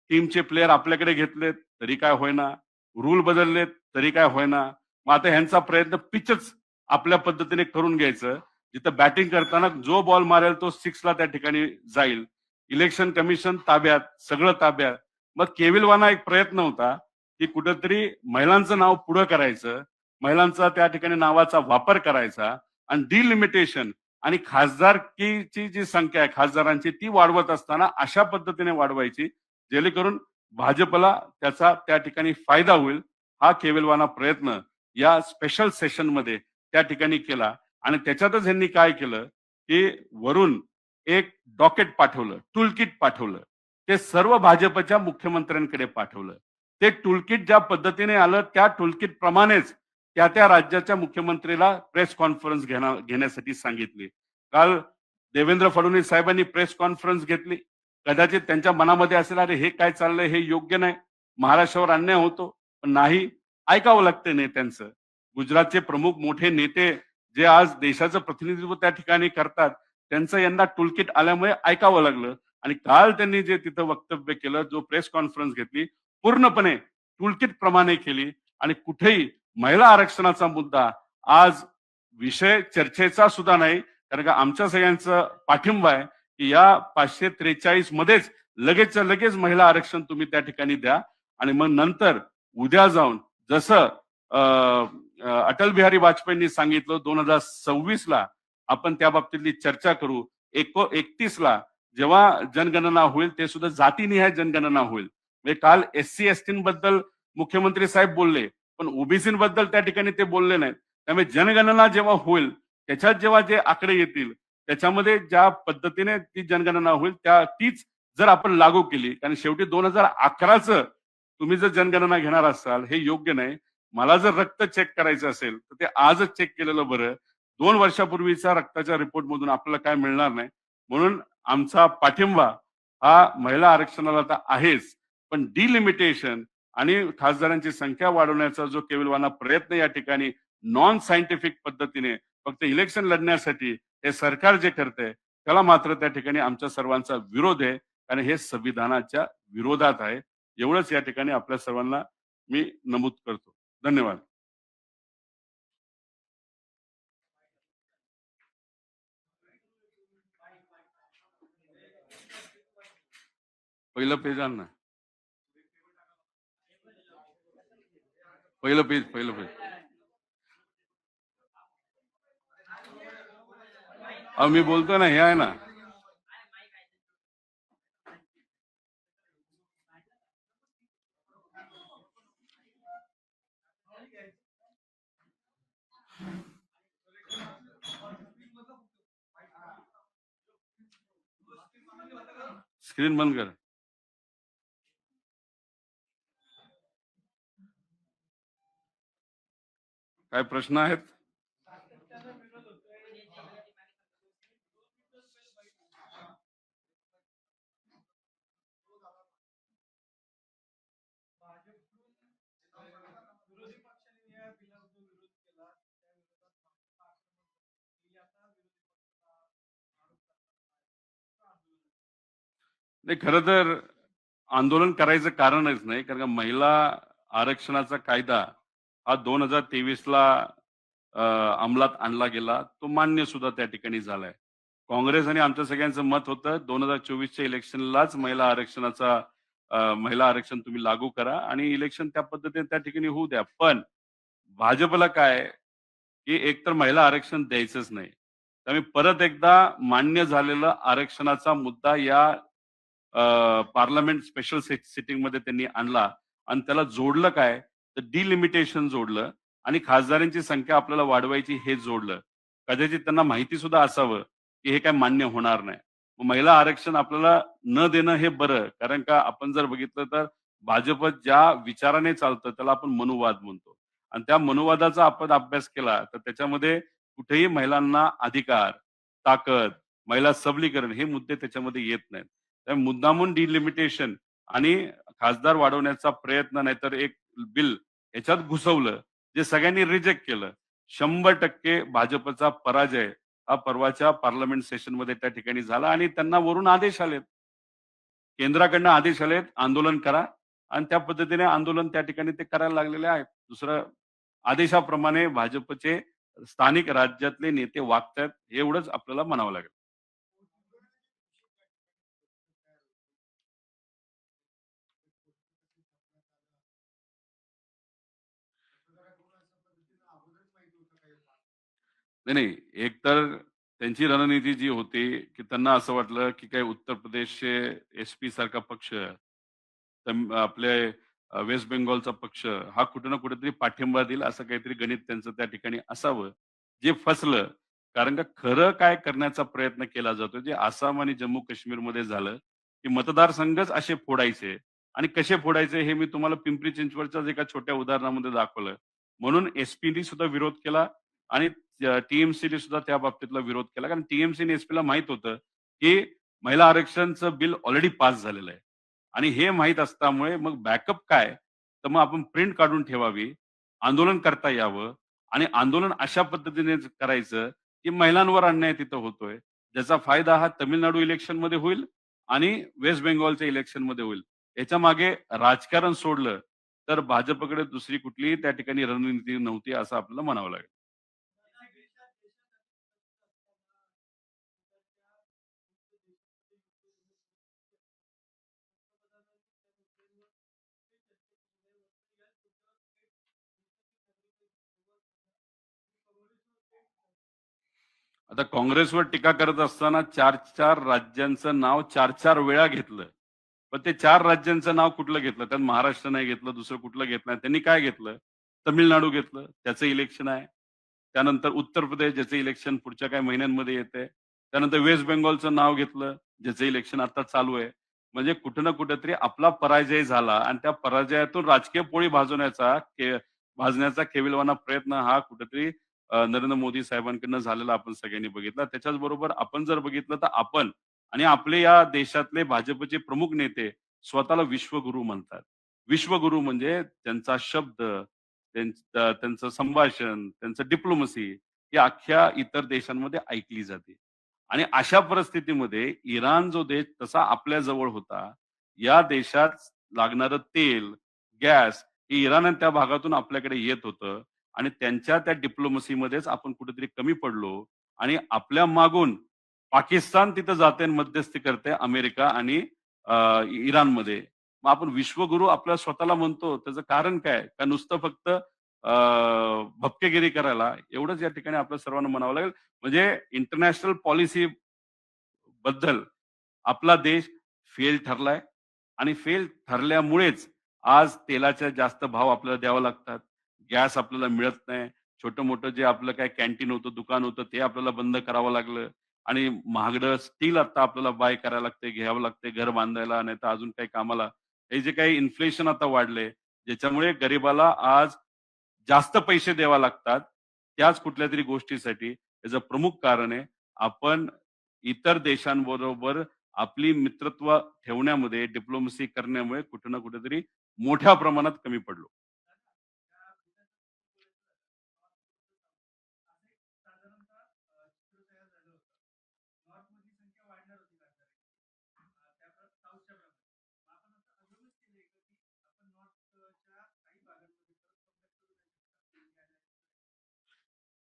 टीमचे प्लेयर आपल्याकडे घेतलेत तरी काय होईना, रूल बदललेत तरी काय होईना. मग आता ह्यांचा प्रयत्न पिचच आपल्या पद्धतीने करून घ्यायचं. जिथं बॅटिंग करताना जो बॉल मारेल तो 6ला त्या ठिकाणी जाईल. इलेक्शन कमिशन ताब्यात, सगळं ताब्यात. मग केविलवाना एक प्रयत्न होता की कुठेतरी महिलांचं नाव पुढं करायचं, महिलांचा त्या ठिकाणी नावाचा वापर करायचा आणि डिलिमिटेशन आणि खासदारकीची जी संख्या आहे खासदारांची ती वाढवत असताना अशा पद्धतीने वाढवायची जेणेकरून भाजपला त्याचा त्या ठिकाणी फायदा होईल. हा केविलवाना प्रयत्न या स्पेशल सेशन मध्ये त्या ठिकाणी केला आणि त्याच्यातच यांनी काय केलं की वरून एक डॉकेट पाठवलं, टूलकिट पाठवलं. ते सर्व भाजपच्या मुख्यमंत्र्यांकडे पाठवलं. ते टूलकिट ज्या पद्धतीने आलं त्या टूलकिट प्रमाणेच त्या त्या राज्याच्या मुख्यमंत्रीला प्रेस कॉन्फरन्स घेण्यासाठी सांगितली. काल देवेंद्र फडणवीस साहेबांनी प्रेस कॉन्फरन्स घेतली. कदाचित त्यांच्या मनामध्ये असेल अरे हे काय चाललंय, हे योग्य नाही, महाराष्ट्रावर अन्याय होतो. पण नाही, ऐकावं लागतं नेत्यांचं. गुजरातचे प्रमुख मोठे नेते जे आज देशाचं प्रतिनिधित्व त्या ठिकाणी करतात त्यांचं यंदा टूलकिट आल्यामुळे ऐकावं लागलं. आणि काल त्यांनी जे तिथं वक्तव्य केलं, जो प्रेस कॉन्फरन्स घेतली, पूर्णपणे टूलकिट प्रमाणे केली. आणि कुठेही महिला आरक्षणाचा मुद्दा आज विषय चर्चेचा सुद्धा नाही. कारण का आमच्या सगळ्यांचं पाठिंबा आहे की या 543 मध्येच लगेचच्या लगेच महिला आरक्षण तुम्ही त्या ठिकाणी द्या आणि मग नंतर उद्या जाऊन जसं अटल बिहारी वाजपेयींनी सांगितलं 2026 ला आपण त्या बाबतीतली चर्चा करू. 31 ला जेव्हा जनगणना होईल ते सुद्धा जातीनिहाय जनगणना होईल. म्हणजे काल एस-सी, एस-टींबद्दल मुख्यमंत्री साहेब बोलले, पण ओबीसींबद्दल त्या ठिकाणी ते बोलले नाहीत. त्यामुळे जनगणना जेव्हा होईल, त्याच्यात जेव्हा जे आकडे येतील, त्याच्यामध्ये ज्या पद्धतीने ती जनगणना होईल तीच जर आपण लागू केली, कारण शेवटी 2011चं तुम्ही जर जनगणना घेणार असाल, हे योग्य नाही. मला जर रक्त चेक करायचं असेल, तर ते आजच चेक केलेलं बरं. 2 वर्षापूर्वीच्या रक्ताच्या रिपोर्टमधून आपल्याला काय मिळणार नाही. म्हणून आमचा पाठिंबा हा महिला आरक्षणाला तर आहेच, पण डिलिमिटेशन आणि खासदारांची संख्या वाढवण्याचा जो केविलवाना प्रयत्न या ठिकाणी नॉन सायंटिफिक पद्धतीने फक्त इलेक्शन लढण्यासाठी हे सरकार जे करतंय, त्याला मात्र त्या ठिकाणी आमच्या सर्वांचा विरोध आहे आणि हे संविधानाच्या विरोधात आहे. एवढंच या ठिकाणी आपल्या सर्वांना मी नमूद करतो. धन्यवाद. पहिलं पेज आण ना. पहिलं पेज. अहो मी बोलतोय ना, हे आहे ना. स्क्रीन बंद कर. काय प्रश्न आहेत? नाही खरं तर आंदोलन करायचं कारणच नाही. कारण का महिला आरक्षणाचा कायदा हा 2023 ला अंमलात आणला गेला. तो मान्य सुद्धा त्या ठिकाणी झालाय. काँग्रेस आणि आमचं सगळ्यांचं मत होतं 2024च्या इलेक्शनलाच महिला आरक्षण तुम्ही लागू करा आणि इलेक्शन त्या पद्धतीने त्या ठिकाणी होऊ द्या. पण भाजपला काय की एकतर महिला आरक्षण द्यायचंच नाही. त्यामुळे परत एकदा मान्य झालेलं आरक्षणाचा मुद्दा या पार्लमेंट स्पेशल सिटिंगमध्ये त्यांनी आणला आणि त्याला जोडलं काय, तर डिलिमिटेशन जोडलं आणि खासदारांची संख्या आपल्याला वाढवायची हे जोडलं. कदाचित त्यांना माहिती सुद्धा असावं, की हे काय मान्य होणार नाही. मग महिला आरक्षण आपल्याला न देणं हे बरं. कारण का आपण जर बघितलं तर भाजप ज्या विचाराने चालतं त्याला आपण मनुवाद म्हणतो आणि त्या मनुवादाचा आपण अभ्यास केला तर त्याच्यामध्ये कुठेही महिलांना अधिकार, ताकद, महिला सबलीकरण हे मुद्दे त्याच्यामध्ये येत नाहीत. त्यामुळे मुद्दामून डिलिमिटेशन आणि खासदार वाढवण्याचा प्रयत्न नाहीतर एक बिल ह्याच्यात घुसवलं, जे सगळ्यांनी रिजेक्ट केलं. 100% भाजपचा पराजय हा परवाच्या पार्लमेंट सेशनमध्ये त्या ठिकाणी झाला आणि त्यांना वरून आदेश आलेत. केंद्राकडनं आदेश आलेत, आंदोलन करा आणि त्या पद्धतीने आंदोलन त्या ठिकाणी ते करायला लागलेले आहेत. दुसरं आदेशाप्रमाणे भाजपचे स्थानिक राज्यातले नेते वागतायत एवढंच आपल्याला म्हणावं लागेल. नाही, नाही. एक तर त्यांची रणनीती जी होती, की त्यांना असं वाटलं, की काही उत्तर प्रदेशचे एस-पी सारखा पक्ष, आपले वेस्ट बेंगॉलचा पक्ष हा कुठे ना कुठेतरी पाठिंबा देईल असं काहीतरी गणित त्यांचं त्या ठिकाणी असावं. जे फसलं. कारण का खरं काय करण्याचा प्रयत्न केला जातो, जे आसाम आणि जम्मू काश्मीरमध्ये झालं, की मतदारसंघच असे फोडायचे आणि कसे फोडायचे हे मी तुम्हाला पिंपरी चिंचवडच्याच एका छोट्या उदाहरणामध्ये दाखवलं. म्हणून एस-पीनी सुद्धा विरोध केला आणि टी-एम-सीने सुद्धा त्या बाबतीतला विरोध केला. कारण टी-एम-सी आणि एस-पीला माहीत होतं, की महिला आरक्षणचं बिल ऑलरेडी पास झालेलं आहे. आणि हे माहीत असल्यामुळे मग बॅकअप काय? तर मग आपण प्रिंट काढून ठेवावी, आंदोलन करता यावं आणि आंदोलन अशा पद्धतीने करायचं, की महिलांवर अन्याय तिथं होतोय. ज्याचा फायदा हा तमिळनाडू इलेक्शनमध्ये होईल आणि वेस्ट बेंगॉलच्या इलेक्शनमध्ये होईल. याच्यामागे राजकारण सोडलं, तर भाजपकडे दुसरी कुठलीही त्या ठिकाणी रणनीती नव्हती असं आपल्याला म्हणावं लागेल. आता काँग्रेसवर टीका करत असताना 4-4 राज्यांचं नाव 4-4 वेळा घेतलं. पण ते 4 राज्यांचं नाव कुठलं घेतलं? त्यात महाराष्ट्र नाही घेतलं, दुसरं कुठलं घेतलं नाही. त्यांनी काय घेतलं? तमिळनाडू घेतलं, त्याचं इलेक्शन आहे. त्यानंतर उत्तर प्रदेश ज्याचं इलेक्शन पुढच्या काही महिन्यांमध्ये येतंय. त्यानंतर वेस्ट बेंगॉलचं नाव घेतलं, ज्याचं इलेक्शन आता चालू आहे. म्हणजे कुठे ना कुठेतरी आपला पराजय झाला आणि त्या पराजयातून राजकीय पोळी भाजण्याचा केविलवाणा प्रयत्न हा कुठेतरी नरेंद्र मोदी साहेबांकडनं झालेला आपण सगळ्यांनी बघितला. त्याच्याच बरोबर आपण जर बघितलं तर आपण आणि आपले या देशातले भाजपचे प्रमुख नेते स्वतःला विश्वगुरू म्हणतात. विश्वगुरू म्हणजे त्यांचा शब्द, त्यांचं संभाषण, त्यांचं डिप्लोमसी ही अख्ख्या इतर देशांमध्ये ऐकली जाते. आणि अशा परिस्थितीमध्ये इराण जो देश तसा आपल्या जवळ होता, या देशात लागणारं तेल, गॅस हे इराण आणि त्या भागातून आपल्याकडे येत होतं. आणि त्यांच्या त्या डिप्लोमसीमध्येच आपण कुठेतरी कमी पडलो आणि आपल्या मागून पाकिस्तान तिथं जाते आणि मध्यस्थी करते अमेरिका आणि इराणमध्ये. मग आपण विश्वगुरू आपल्या स्वतःला म्हणतो त्याचं कारण काय? का नुसतं फक्त भपकेगिरी करायला एवढंच या ठिकाणी आपल्या सर्वांना म्हणावं लागेल. म्हणजे इंटरनॅशनल पॉलिसी बद्दल आपला देश फेल ठरलाय आणि फेल ठरल्यामुळेच आज तेलाचे जास्त भाव आपल्याला द्यावे लागतात. गॅस आपल्याला मिळत नाही. छोटं-मोठं जे आपलं काही कॅन्टीन होतं, दुकान होतं ते आपल्याला बंद करावं लागलं आणि महागडं स्टील आता आपल्याला बाय करायला लागतंय, घ्यावं लागतंय घर बांधायला नाहीतर अजून काही कामाला. हे जे काही इन्फ्लेशन आता वाढलंय, ज्याच्यामुळे गरिबाला आज जास्त पैसे द्यावे लागतात. त्याच कुठल्यातरी गोष्टीसाठी. त्याचं प्रमुख कारण आहे, आपण इतर देशांबरोबर आपली मित्रत्व ठेवण्यामध्ये, डिप्लोमसी करण्यामुळे कुठे ना कुठेतरी मोठ्या प्रमाणात कमी पडलो.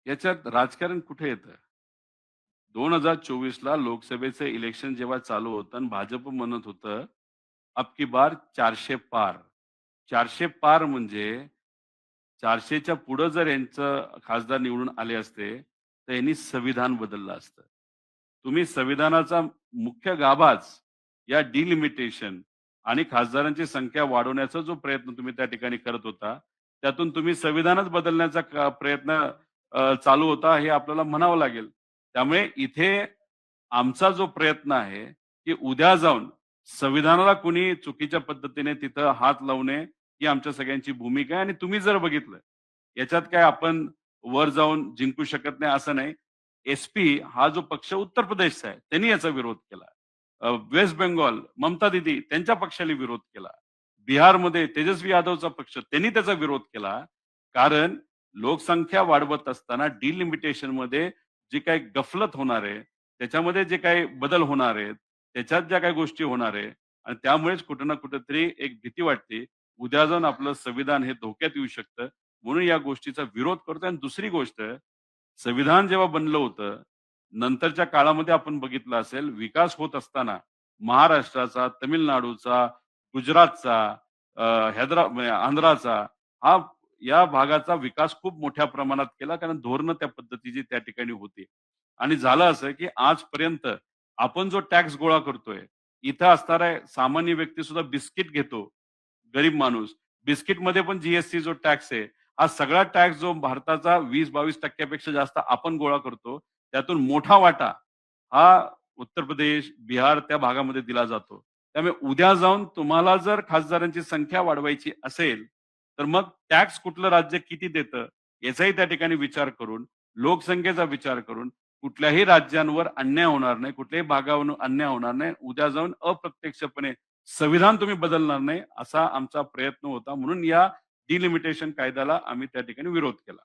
याच्यात राजकारण कुठे येतं? 2024 ला लोकसभेचं इलेक्शन जेव्हा चालू होतं आणि भाजप म्हणत होतं, "अब की बार 400 पार." 400 पार म्हणजे 400च्या पुढं जर यांचं खासदार निवडून आले असते, तर यांनी संविधान बदललं असतं. तुम्ही संविधानाचा मुख्य गाभाच या डिलिमिटेशन आणि खासदारांची संख्या वाढवण्याचा जो प्रयत्न तुम्ही त्या ठिकाणी करत होता, त्यातून तुम्ही संविधानच बदलण्याचा प्रयत्न चालू होता हे आपल्याला म्हणावं लागेल. त्यामुळे इथे आमचा जो प्रयत्न आहे, की उद्या जाऊन संविधानाला कुणी चुकीच्या पद्धतीने तिथं हात लावू नये, ही आमच्या सगळ्यांची भूमिका आहे आणि तुम्ही जर बघितलं, याच्यात काय आपण वर जाऊन जिंकू शकत नाही असं नाही. एस-पी हा जो पक्ष उत्तर प्रदेशचा आहे, त्यांनी याचा विरोध केला. वेस्ट बेंगॉल ममता दीदी त्यांच्या पक्षाने विरोध केला. बिहारमध्ये तेजस्वी यादवचा पक्ष त्यांनी त्याचा विरोध केला. कारण लोकसंख्या वाढवत असताना डिलिमिटेशनमध्ये जी काही गफलत होणार आहे, त्याच्यामध्ये जे काही बदल होणार आहेत, त्याच्यात ज्या काही गोष्टी होणार आहे आणि त्यामुळेच कुठे ना कुठेतरी एक भीती वाटते. उद्या जाऊन आपलं संविधान हे धोक्यात येऊ शकतं. म्हणून या गोष्टीचा विरोध करतोय आणि दुसरी गोष्ट संविधान जेव्हा बनलं होतं, नंतरच्या काळामध्ये आपण बघितलं असेल, विकास होत असताना महाराष्ट्राचा, तामिळनाडूचा, गुजरातचा, म्हणजे आंध्राचा हा या भागाचा विकास खूप मोठ्या प्रमाणात केला. कारण धोरणं त्या पद्धतीची त्या ठिकाणी होती. आणि झालं असं, की आजपर्यंत आपण जो टॅक्स गोळा करतोय, इथं असणारा सामान्य व्यक्ती सुद्धा बिस्किट घेतो, गरीब माणूस. बिस्किटमध्ये पण जी जो टॅक्स आहे, हा सगळा टॅक्स जो भारताचा 20-22% पेक्षा जास्त आपण गोळा करतो, त्यातून मोठा वाटा हा उत्तर प्रदेश, बिहार त्या भागामध्ये दिला जातो. त्यामुळे उद्या जाऊन तुम्हाला जर खासदारांची संख्या वाढवायची असेल, तर मग टॅक्स कुठलं राज्य किती देतं, याचाही त्या ठिकाणी विचार करून, लोकसंख्येचा विचार करून, कुठल्याही राज्यांवर अन्याय होणार नाही, कुठल्याही भागावर अन्याय होणार नाही. उद्या जाऊन अप्रत्यक्षपणे संविधान तुम्ही बदलणार नाही, असा आमचा प्रयत्न होता. म्हणून या डिलिमिटेशन कायद्याला आम्ही त्या ठिकाणी विरोध केला.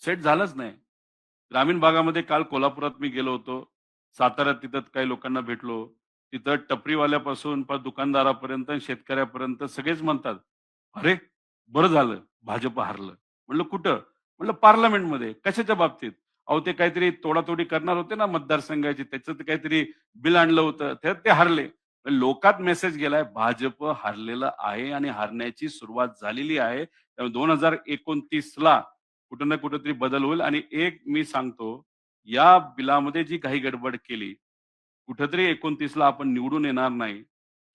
सेट झालंच नाही. ग्रामीण भागामध्ये काल कोल्हापुरात मी गेलो होतो. साताऱ्यात तिथं काही लोकांना भेटलो. तिथं टपरीवाल्यापासून दुकानदारापर्यंत आणि शेतकऱ्यापर्यंत सगळेच म्हणतात, "अरे, बरं झालं भाजप हारलं." म्हणलं, "कुठं?" म्हणलं, "पार्लमेंटमध्ये." "कशाच्या बाबतीत?" "अहो, ते काहीतरी तोडातोडी करणार होते ना मतदारसंघाची, त्याचं ते काहीतरी बिल आणलं होतं, त्यात ते हारले." लोकात मेसेज गेलाय, भाजप हारलेलं आहे आणि हारण्याची सुरुवात झालेली आहे. त्यामुळे 2029ला कुठे ना कुठेतरी बदल होईल आणि एक मी सांगतो, या बिलामध्ये जी काही गडबड केली, कुठेतरी 29ला आपण निवडून येणार नाही,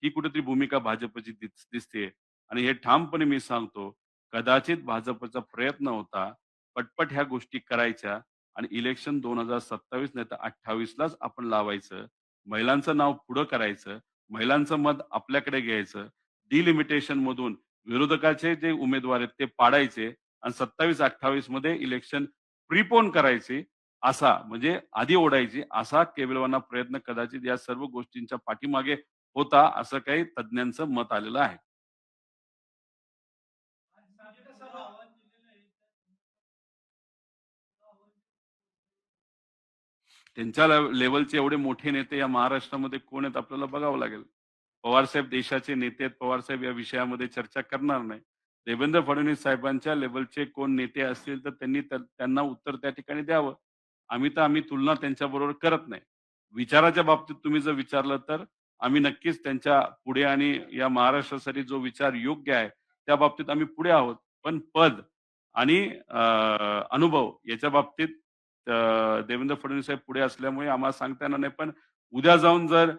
ही कुठेतरी भूमिका भाजपची दिसतेय आणि हे ठामपणे मी सांगतो, कदाचित भाजपचा प्रयत्न होता, पटपट ह्या गोष्टी करायच्या आणि इलेक्शन 2027 नाहीतर 28लाच आपण लावायचं. महिलांचं नाव पुढं करायचं. महिलांचं मत आपल्याकडे घ्यायचं. डिलिमिटेशन मधून विरोधकाचे जे उमेदवार आहेत ते पाडायचे आणि 27-28 मध्ये इलेक्शन प्रिपोन करायचे. असा म्हणजे आधी ओढायची असा केविलवाना प्रयत्न कदाचित या सर्व गोष्टींच्या पाठीमागे होता, असं काही तज्ञांचं मत आलेलं आहे. त्यांच्या लेव्हलचे एवढे मोठे नेते या महाराष्ट्रामध्ये कोण आहेत आपल्याला बघावं लागेल. पवारसाहेब देशाचे नेते आहेत. पवारसाहेब या विषयामध्ये चर्चा करणार नाही. देवेंद्र फडणवीस साहेबांच्या लेव्हलचे कोण नेते असतील तर त्यांनी त्यांना उत्तर त्या ठिकाणी द्यावं. आम्ही तुलना त्यांच्याबरोबर करत नाही. विचाराच्या बाबतीत तुम्ही जर विचारलं तर आम्ही नक्कीच त्यांच्या पुढे आणि या महाराष्ट्रासाठी जो विचार योग्य आहे, त्या बाबतीत आम्ही पुढे आहोत. पण पद आणि अनुभव याच्या बाबतीत देवेंद्र फडणवीस साहेब पुढे असल्यामुळे आम्हाला सांगता येणार नाही. पण उद्या जाऊन जर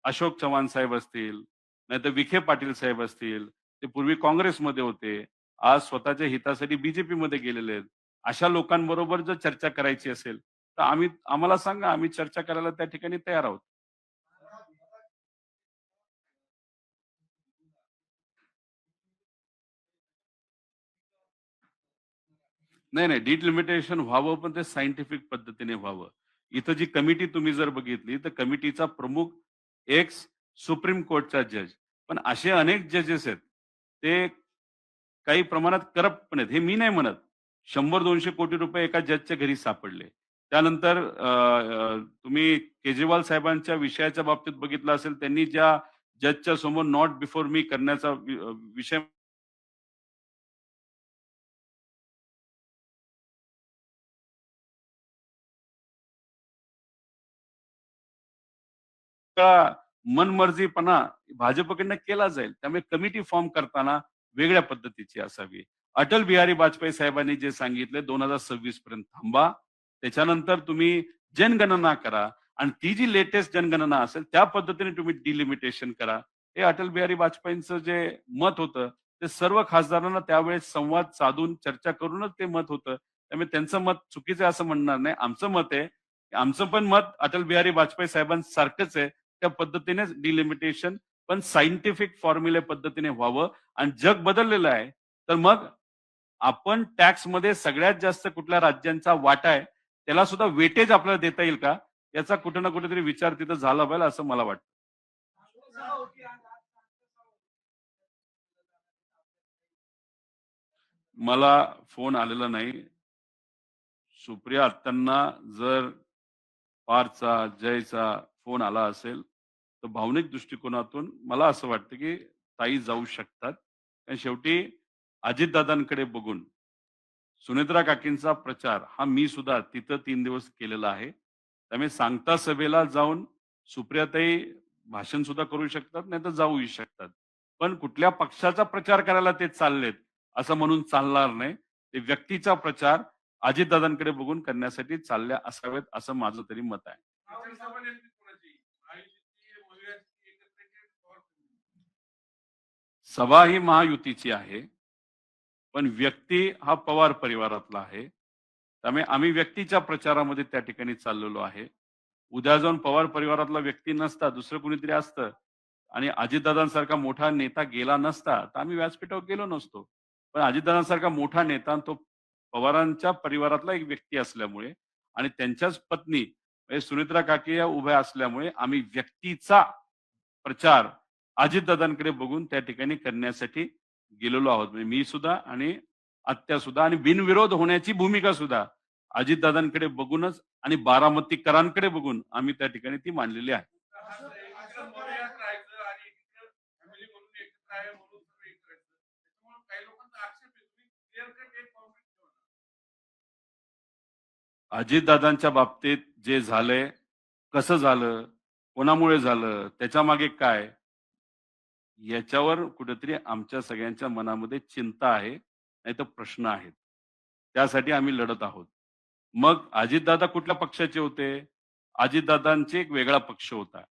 अशोक चव्हाण साहेब असतील, नाहीतर विखे पाटील साहेब असतील, ते पूर्वी काँग्रेसमध्ये होते. आज स्वतःच्या हितासाठी बी-जे-पीमध्ये गेलेले आहेत. अशा लोकांबरोबर जर चर्चा करायची असेल, तर आम्हाला सांगा, आम्ही चर्चा करायला त्या ठिकाणी तयार आहोत. नाही. डिलिमिटेशन व्हावं, पण ते सायंटिफिक पद्धतीने व्हावं. इथं जी कमिटी तुम्ही जर बघितली, तर कमिटीचा प्रमुख एक्स सुप्रीम कोर्टचा जज. पण असे अनेक जजेस आहेत. ते काही प्रमाणात करप्ट पण आहेत. हे मी नाही म्हणत. 100-200 कोटी रुपये एका जजच्या घरी सापडले. त्यानंतर तुम्ही केजरीवाल साहेबांच्या विषयाच्या बाबतीत बघितलं असेल, त्यांनी ज्या जजच्या समोर नॉट बिफोर मी करण्याचा विषय का मनमर्जीपणा भाजपकडनं केला जाईल. त्यामुळे कमिटी फॉर्म करताना वेगळ्या पद्धतीची असावी. अटल बिहारी वाजपेयी साहेबांनी जे सांगितले 2026 पर्यंत थांबा. त्याच्यानंतर तुम्ही जनगणना करा आणि ती जी लेटेस्ट जनगणना असेल त्या पद्धतीने तुम्ही डिलिमिटेशन करा. हे अटल बिहारी वाजपेयींचं जे मत होतं, ते सर्व खासदारांना त्यावेळेस संवाद साधून चर्चा करूनच ते मत होतं. त्यामुळे त्यांचं मत चुकीचं आहे असं म्हणणार नाही. आमचं मत आहे, आमचं पण मत अटल बिहारी वाजपेयी साहेबांसारखंच आहे. त्या पद्धतीनेच डिलिमिटेशन पण सायंटिफिक फॉर्म्युले पद्धतीने व्हावं आणि जग बदललेलं आहे. तर मग आपण टॅक्समध्ये सगळ्यात जास्त कुठल्या राज्यांचा वाटा आहे, त्याला सुद्धा वेटेज आपल्याला देता येईल का? याचा कुठे ना कुठेतरी विचार तिथं झाला पाहिजे असं मला वाटतं. मला फोन आलेला नाही. सुप्रिया अत्तांना जर पारचा, जयचा फोन आला असेल, तर भावनिक दृष्टिकोनातून मला असं वाटतं, की ताई जाऊ शकतात. कारण शेवटी अजितदादांकडे बघून सुनेत्रा काकींचा प्रचार हा मी सुद्धा तिथं 3 दिवस केलेला आहे. त्यामुळे सांगता सभेला जाऊन सुप्रियाताई भाषण सुद्धा करू शकतात, नाहीतर जाऊही शकतात. पण कुठल्या पक्षाचा प्रचार करायला ते चाललेत, असं म्हणून चालणार नाही. ते व्यक्तीचा प्रचार अजितदादांकडे बघून करण्यासाठी चालल्या असाव्यात, असं माझं तरी मत आहे. सभा ही महायुतीची आहे. पण व्यक्ती हा पवार परिवारातला आहे. त्यामुळे आम्ही व्यक्तीच्या प्रचारामध्ये त्या ठिकाणी चाललेलो आहे. उद्या जाऊन पवार परिवारातला व्यक्ती नसता, दुसरं कुणीतरी असतं आणि अजितदादांसारखा मोठा नेता गेला नसता, तर आम्ही व्यासपीठावर गेलो नसतो. पण अजितदादांसारखा मोठा नेता आणि तो पवारांच्या परिवारातला एक व्यक्ती असल्यामुळे आणि त्यांच्याच पत्नी म्हणजे सुनेत्रा काके या उभ्या असल्यामुळे आम्ही व्यक्तीचा प्रचार अजितदादांकडे बघून त्या ठिकाणी करण्यासाठी गेलेलो आहोत. म्हणजे मी सुद्धा आणि आत्या सुद्धा आणि बिनविरोध होण्याची भूमिका सुद्धा अजितदादांकडे बघूनच आणि बारामतीकरांकडे बघून आम्ही त्या ठिकाणी ती मांडलेली आहे. अजितदादांच्या बाबतीत जे झालंय, कसं झालं, कोणामुळे झालं, त्याच्यामागे काय? याच्यावर कुठेतरी आमच्या सगळ्यांच्या मनामध्ये चिंता आहे, नाहीतर प्रश्न आहेत. त्यासाठी आम्ही लढत आहोत. मग अजितदादा कुठल्या पक्षाचे होते? अजितदादांचे एक वेगळा पक्ष होता.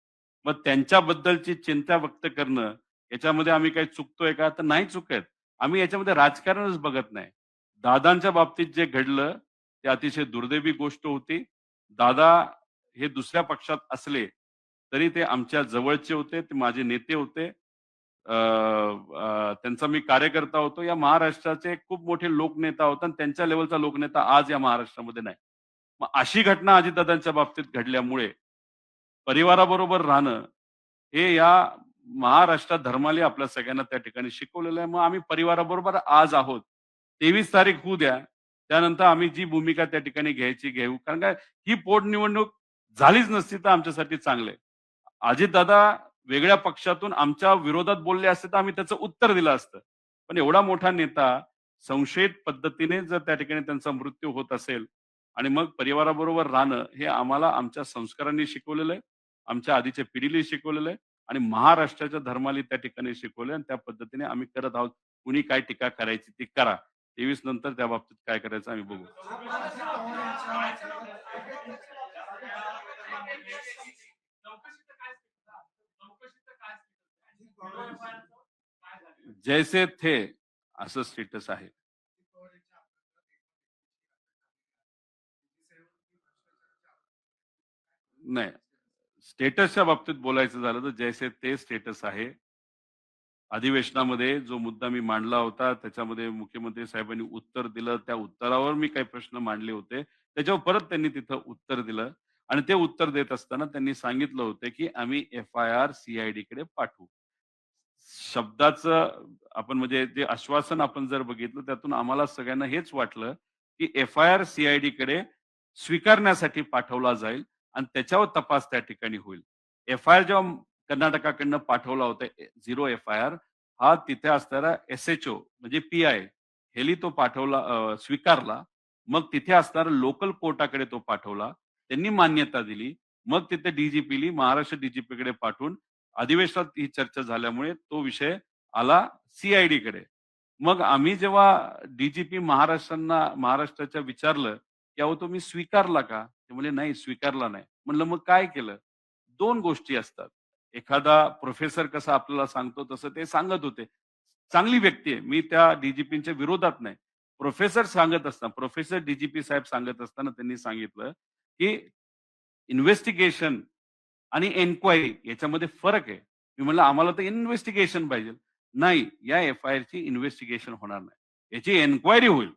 मग त्यांच्याबद्दलची चिंता व्यक्त करणं, याच्यामध्ये आम्ही काही चुकतोय का? तर नाही चुकत. आम्ही याच्यामध्ये राजकारणच बघत नाही. दादांच्या बाबतीत जे घडलं, ते अतिशय दुर्दैवी गोष्ट होती. दादा हे दुसऱ्या पक्षात असले, तरी ते आमच्या जवळचे होते, ते माझे नेते होते. त्यांचा मी कार्यकर्ता होतो. या महाराष्ट्राचे खूप मोठे लोकनेता होता आणि त्यांच्या लेव्हलचा लोकनेता आज या महाराष्ट्रामध्ये नाही. मग अशी घटना अजितदादांच्या बाबतीत घडल्यामुळे परिवाराबरोबर राहणं, हे या महाराष्ट्रात धर्माला आपल्या सगळ्यांना त्या ठिकाणी शिकवलेलं आहे. मग आम्ही परिवाराबरोबर आज आहोत. 23 तारीख होऊ द्या. त्यानंतर आम्ही जी भूमिका त्या ठिकाणी घ्यायची घेऊ. कारण काय ही पोटनिवडणूक झालीच नसती तर आमच्यासाठी चांगलं आहे. अजितदादा वेगळ्या पक्षातून आमच्या विरोधात बोलले असते तर आम्ही त्याचं उत्तर दिलं असतं. पण एवढा मोठा नेता संशयित पद्धतीने जर त्या ठिकाणी त्यांचा मृत्यू होत असेल आणि मग परिवाराबरोबर राहणं हे आम्हाला आमच्या संस्कारांनी शिकवलेलं आहे. आमच्या आधीच्या पिढीला शिकवलेलं आहे आणि महाराष्ट्राच्या धर्माला त्या ठिकाणी शिकवलंय आणि त्या पद्धतीने आम्ही करत आहोत. कुणी काय टीका करायची ती करा. 23 नंतर त्या बाबतीत काय करायचं आम्ही बघू. जैसे थे असं स्टेटस आहे. नाही. स्टेटसच्या बाबतीत बोलायचं झालं तर जैसे ते स्टेटस आहे. अधिवेशनामध्ये जो मुद्दा मी मांडला होता, त्याच्यामध्ये मुख्यमंत्री साहेबांनी उत्तर दिलं. त्या उत्तरावर मी काही प्रश्न मांडले होते. त्याच्यावर परत त्यांनी तिथं उत्तर दिलं आणि ते उत्तर देत असताना त्यांनी सांगितलं होतं, की आम्ही एफ-आय-आर सी-आय-डीकडे पाठवू. शब्दाचं आपण म्हणजे जे आश्वासन आपण जर बघितलं, त्यातून आम्हाला सगळ्यांना हेच वाटलं, की एफ-आय-आर सी-आय-डीकडे स्वीकारण्यासाठी पाठवला जाईल आणि त्याच्यावर तपास त्या ठिकाणी होईल. एफ-आय-आर जेव्हा कर्नाटकाकडनं पाठवला होता 0 एफ-आय-आर हा तिथे असणारा एस-एच-ओ म्हणजे पी-आय ह्यानी तो पाठवला स्वीकारला. मग तिथे असणाऱ्या लोकल कोर्टाकडे तो पाठवला. त्यांनी मान्यता दिली. मग तिथे डी महाराष्ट्र डी पाठवून अधिवेशनात ही चर्चा झाल्यामुळे तो विषय आला सी-आय-डीकडे. मग आम्ही जेव्हा महाराष्ट्राच्या विचारलं, की "अहो तुम्ही स्वीकारला का?" ते म्हणले, "नाही स्वीकारला नाही." म्हणलं, "मग काय केलं?" 2 गोष्टी असतात. एखादा प्रोफेसर कसा आपल्याला सांगतो तसं ते सांगत होते. चांगली व्यक्ती आहे. मी त्या डी विरोधात नाही. प्रोफेसर सांगत असताना प्रोफेसर डी साहेब सांगत असताना त्यांनी सांगितलं, की इन्व्हेस्टिगेशन आणि एन्क्वायरी याच्यामध्ये फरक आहे. मी म्हटलं, "आम्हाला तर इन्व्हेस्टिगेशन पाहिजे." "नाही, या एफ-आय-आरची इन्व्हेस्टिगेशन होणार नाही. याची एन्क्वायरी होईल."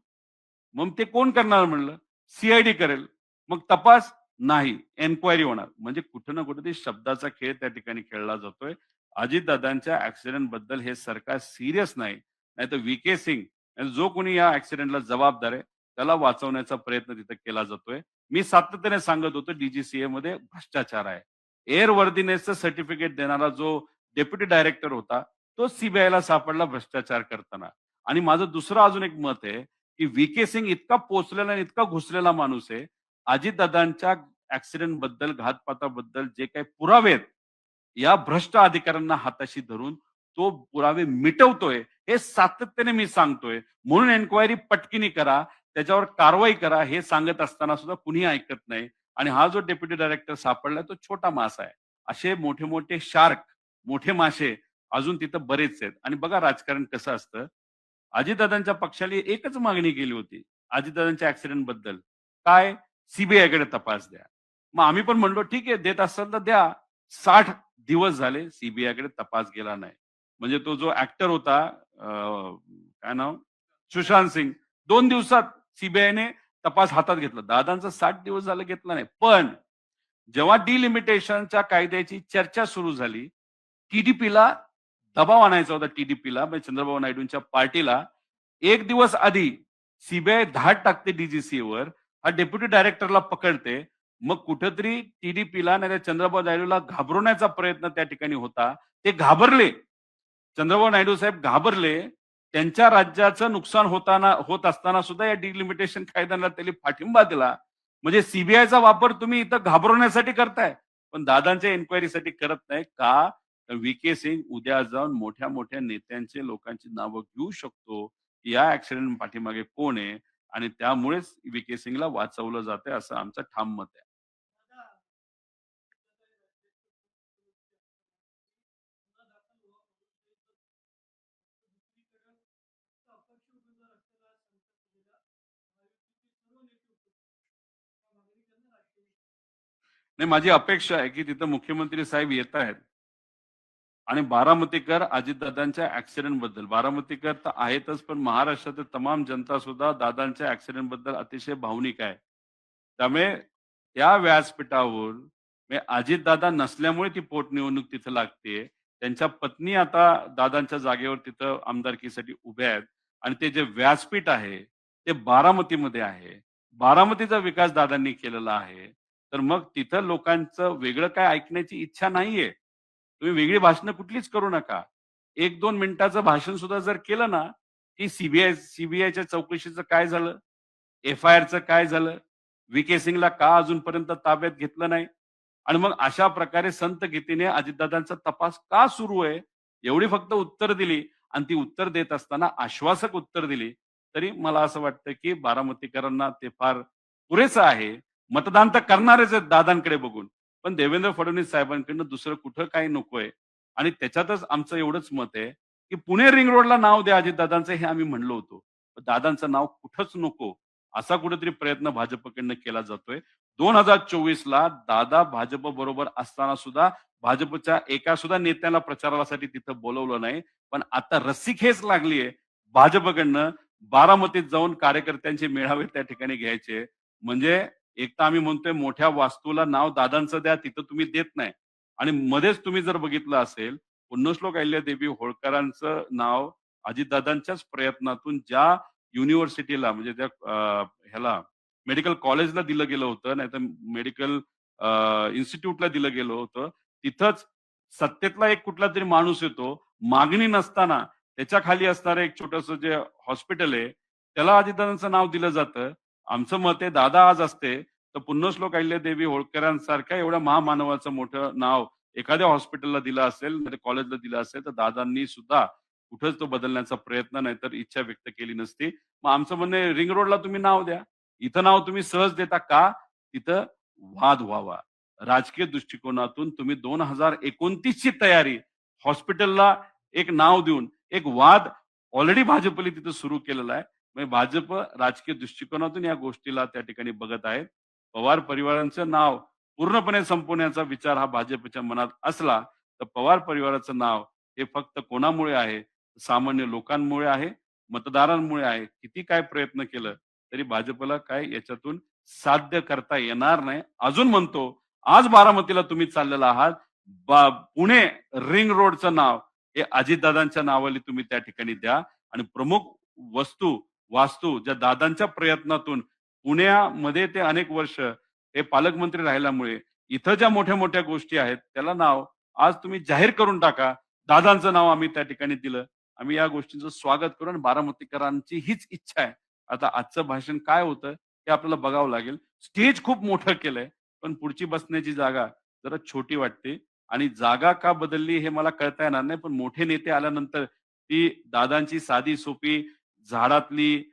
मग ते कोण करणार म्हणलं? सी करेल. मग तपास? नाही. एन्क्वायरी होणार. म्हणजे कुठे ना कुठेतरी शब्दाचा खेळ त्या ठिकाणी खेळला जातोय. अजितदादांच्या ॲक्सिडेंटबद्दल हे सरकार सीरियस नाही. नाहीतर व्ही-के सिंग आणि जो कोणी या ॲक्सिडेंटला जबाबदार आहे, त्याला वाचवण्याचा प्रयत्न तिथे केला जातोय. मी सातत्याने सांगत होतो डी-जी-सी-एमध्ये भ्रष्टाचार आहे. एअरवर्दीनेसचं सर्टिफिकेट देणारा जो डेप्युटी डायरेक्टर होता, तो सीबीआयला सापडला भ्रष्टाचार करताना. आणि माझं दुसरं अजून एक मत आहे, की व्ही-के सिंग इतका पोहोचलेला आणि इतका घुसलेला माणूस आहे. अजितदादांच्या ॲक्सिडेंटबद्दल, घातपाताबद्दल जे काही पुरावे आहेत, या भ्रष्ट अधिकाऱ्यांना हाताशी धरून तो पुरावे मिटवतोय, हे सातत्याने मी सांगतोय. म्हणून एन्क्वायरी पटकिनी करा, त्याच्यावर कारवाई करा, हे सांगत असताना सुद्धा कुणीही ऐकत नाही. आणि हा जो डेप्युटी डायरेक्टर सापडलाय तो छोटा मासा आहे. असे मोठे-मोठे शार्क, मोठे मासे अजून तिथं बरेच आहेत. आणि बघा राजकारण कसं असतं. अजितदादांच्या पक्षाने एकच मागणी केली होती, अजितदादांच्या ॲक्सिडेंटबद्दल. काय? सीबीआयकडे तपास द्या. मग आम्ही पण म्हणलो, "ठीक आहे, देत असाल तर द्या." 60 दिवस झाले सीबीआयकडे तपास गेला नाही. म्हणजे तो जो ॲक्टर होता काय नाव? सुशांत सिंग 2 दिवसात सीबीआयने तपास हातात घेतला. दादांचा 60 दिवस झाले घेतला नाही. पण जेव्हा डिलिमिटेशनच्या कायद्याची चर्चा सुरू झाली, टी दबाव आणायचा होता म्हणजे चंद्रबाबू नायडूंच्या पार्टीला. 1 दिवस आधी सीबीआय धाड टाकते डी-जी-सी-वर. हा डेप्युटी डायरेक्टरला पकडते. मग कुठेतरी टी-डी-पीला नाहीतर चंद्रबाबू नायडूला घाबरवण्याचा प्रयत्न त्या ठिकाणी होता. ते घाबरले. चंद्रबाबू नायडू साहेब घाबरले. त्यांच्या राज्याचं नुकसान होत असताना सुद्धा या डिलिमिटेशन कायद्याला त्यांनी पाठिंबा दिला. म्हणजे सीबीआयचा वापर तुम्ही इथं घाबरवण्यासाठी करताय. पण दादांच्या एन्क्वायरीसाठी करत नाही. का? तर व्ही.के. सिंग उद्या जाऊन मोठ्या-मोठ्या नेत्यांचे, लोकांची नावं घेऊ शकतो, की या ॲक्सिडेंट पाठीमागे कोण आहे आणि त्यामुळेच व्ही.के. सिंगला वाचवलं जातंय असं आमचं ठाम मत आहे. नाही माझी अपेक्षा आहे, की तिथं मुख्यमंत्री साहेब येतायत आणि बारामतीकर अजितदादांच्या ॲक्सिडेंटबद्दल बारामतीकर तर आहेतच, पण महाराष्ट्रातील तमाम जनता सुद्धा दादांच्या ॲक्सिडेंटबद्दल अतिशय भावनिक आहे. त्यामुळे त्या व्यासपीठावर म्हणजे अजितदादा नसल्यामुळे ती पोटनिवडणूक तिथं लागतेय. त्यांच्या पत्नी आता दादांच्या जागेवर तिथं आमदारकीसाठी उभ्या आहेत आणि ते जे व्यासपीठ आहे, ते बारामतीमध्ये आहे. बारामतीचा विकास दादांनी केलेला आहे. तर मग तिथं लोकांचं वेगळं काय ऐकण्याची इच्छा नाहीये. तुम्ही वेगळी भाषणं कुठलीच करू नका. 1-2 मिनिटाचं भाषण सुद्धा जर केलं ना, की सीबीआयच्या चौकशीचं काय झालं? एफ-आय-आरचं काय झालं? व्ही.के. सिंगला का अजूनपर्यंत ताब्यात घेतलं नाही? आणि मग अशा प्रकारे संत गतीने अजितदादांचा तपास का सुरू आहे? एवढी फक्त उत्तर दिली आणि ती उत्तर देत असताना आश्वासक उत्तर दिली, तरी मला असं वाटतं, की बारामतीकरांना ते फार पुरेसं आहे. मतदान तर करणारच आहेत दादांकडे बघून. पण देवेंद्र फडणवीस साहेबांकडनं दुसरं कुठं काही नकोय आणि त्याच्यातच आमचं एवढंच मत आहे, की पुणे रिंग रोडला नाव द्या अजितदादांचं हे आम्ही म्हणलो होतो. पण दादांचं नाव कुठंच नको, असा कुठेतरी प्रयत्न भाजपकडनं केला जातोय. 2024 ला दादा भाजप बरोबर असताना सुद्धा भाजपच्या एका सुद्धा नेत्याला प्रचारासाठी तिथं बोलावलं नाही. पण आता रस्सीखेच लागली आहे भाजपकडनं बारामतीत जाऊन कार्यकर्त्यांचे मेळावे त्या ठिकाणी घ्यायचे. म्हणजे एक तर आम्ही म्हणतोय मोठ्या वास्तूला नाव दादांचं द्या, तिथं तुम्ही देत नाही. आणि मध्येच तुम्ही जर बघितलं असेल, पुण्यश्लोक अहिल्यादेवी होळकरांचं नाव अजितदादांच्याच प्रयत्नातून ज्या युनिव्हर्सिटीला म्हणजे त्या ह्याला मेडिकल कॉलेजला दिलं गेलं होतं, नाहीतर मेडिकल इन्स्टिट्यूटला दिलं गेलं होतं. तिथंच सत्तेतला एक कुठलातरी माणूस येतो, मागणी नसताना त्याच्या खाली असणारं एक छोटंसं जे हॉस्पिटल आहे, त्याला अजितदादांचं नाव दिलं जातं. आमचं मत आहे दादा आज असते, तर पुण्यश्लोक अहिल्यादेवी होळकरांसारख्या एवढ्या महामानवाचं मोठं नाव एखाद्या हॉस्पिटलला दिलं असेल, नाहीतर कॉलेजला दिलं असेल, तर दादांनी सुद्धा कुठेच तो बदलण्याचा प्रयत्न नाहीतर इच्छा व्यक्त केली नसती. मग आमचं म्हणणं आहे रिंग रोडला तुम्ही नाव द्या. इथं नाव तुम्ही सहज देता का? तिथं वाद व्हावा. राजकीय दृष्टिकोनातून तुम्ही 2029 ची तयारी हॉस्पिटलला एक नाव देऊन एक वाद ऑलरेडी भाजपने तिथं सुरू केलेला आहे. म्हणजे भाजप राजकीय दृष्टिकोनातून या गोष्टीला त्या ठिकाणी बघत आहेत. पवार परिवारांचं नाव पूर्णपणे संपवण्याचा विचार हा भाजपच्या मनात असला, तर पवार परिवाराचं नाव हे फक्त कोणामुळे आहे? सामान्य लोकांमुळे आहे, मतदारांमुळे आहे. किती काय प्रयत्न केलं तरी भाजपला काय याच्यातून साध्य करता येणार नाही. अजून म्हणतो, आज बारामतीला तुम्ही चाललेला आहात. पुणे रिंग रोडचं नाव हे अजितदादांच्या नावाने तुम्ही त्या ठिकाणी द्या आणि प्रमुख वस्तू, वास्तू ज्या दादांच्या प्रयत्नातून पुण्यामध्ये ते अनेक वर्ष हे पालकमंत्री राहिल्यामुळे इथं ज्या मोठ्या-मोठ्या गोष्टी आहेत, त्याला नाव आज तुम्ही जाहीर करून टाका. दादांचं नाव आम्ही त्या ठिकाणी दिलं. आम्ही या गोष्टींचं स्वागत करू आणि बारामतीकरांची हीच इच्छा आहे. आता आजचं भाषण काय होतं हे आपल्याला बघावं लागेल. स्टेज खूप मोठं केलंय, पण पुढची बसण्याची जागा जरा छोटी वाटते आणि जागा का बदलली हे मला कळता येणार नाही. पण मोठे नेते आल्यानंतर ती दादांची साधी-सोपी झाडातली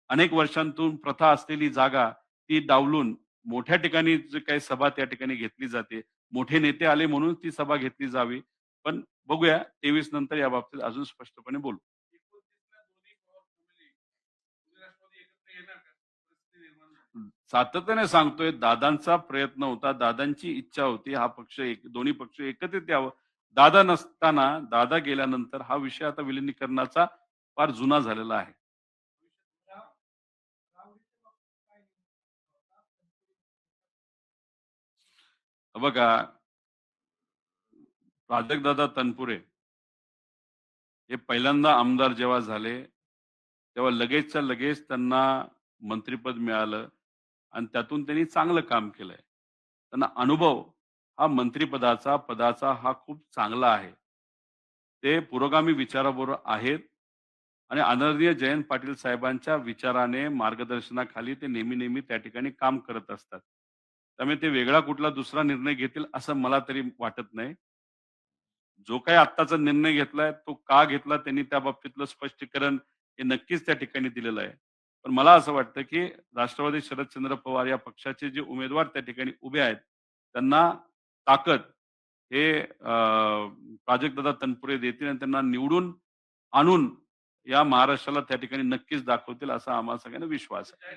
अनेक वर्षांतून प्रथा असलेली जागा ती डावलून मोठ्या ठिकाणी जी काही सभा त्या ठिकाणी घेतली जाते. मोठे नेते आले म्हणून ती सभा घेतली जावी. पण बघूया 23 नंतर याबाबतीत अजून स्पष्टपणे बोलू. सातत्याने सांगतोय दादांचा प्रयत्न होता, दादांची इच्छा होती हा पक्ष दोन्ही पक्ष एकत्रित यावं. दादा नसताना, दादा गेल्यानंतर हा विषय आता विलिनीकरणाचा फार जुना झालेला आहे. बघा, प्राजक्तदादा तनपुरे हे पहिल्यांदा आमदार जेव्हा झाले, तेव्हा लगेचच्या लगेच त्यांना मंत्रिपद मिळालं आणि त्यातून त्यांनी चांगलं काम केलंय. त्यांना अनुभव हा पदाचा हा खूप चांगला आहे. ते पुरोगामी विचाराबरोबर आहेत आणि आदरणीय जयंत पाटील साहेबांच्या विचाराने, मार्गदर्शनाखाली ते नेहमी त्या ठिकाणी काम करत असतात. त्यामुळे ते वेगळा कुठला दुसरा निर्णय घेतील असं मला तरी वाटत नाही. जो काही आत्ताचा निर्णय घेतलाय, तो का घेतला त्यांनी त्या बाबतीतलं स्पष्टीकरण हे नक्कीच त्या ठिकाणी दिलेलं आहे. पण मला असं वाटतं, की राष्ट्रवादी शरदचंद्र पवार या पक्षाचे जे उमेदवार त्या ठिकाणी उभे आहेत, त्यांना ताकद हे प्राजक्तदादा तनपुरे देतील आणि त्यांना निवडून आणून या महाराष्ट्राला त्या ठिकाणी नक्कीच दाखवतील असा आम्हाला सगळ्यांना विश्वास आहे.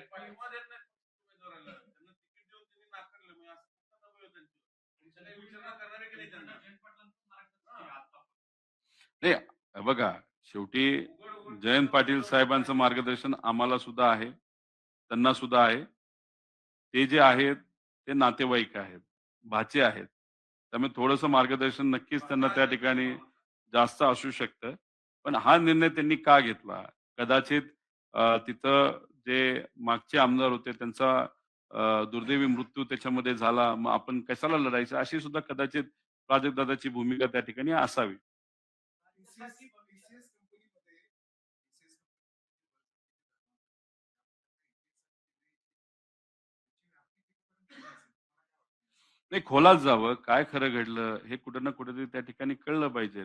नाही, बघा शेवटी जयंत पाटील साहेबांचं मार्गदर्शन आम्हाला सुद्धा आहे. त्यांना सुद्धा आहे. ते जे आहेत, ते नातेवाईक आहेत, भाचे आहेत. त्यामुळे थोडंसं मार्गदर्शन नक्कीच त्यांना त्या ठिकाणी जास्त असू शकतं. पण हा निर्णय त्यांनी का घेतला? कदाचित तिथं जे मागचे आमदार होते त्यांचा दुर्दैवी मृत्यू त्याच्यामध्ये झाला. मग आपण कशाला लढायचं? अशी सुद्धा कदाचित प्राजक्तदादाची भूमिका त्या ठिकाणी असावी. नाही खोलात जावं, काय खरं घडलं हे कुठं ना कुठेतरी त्या ठिकाणी कळलं पाहिजे.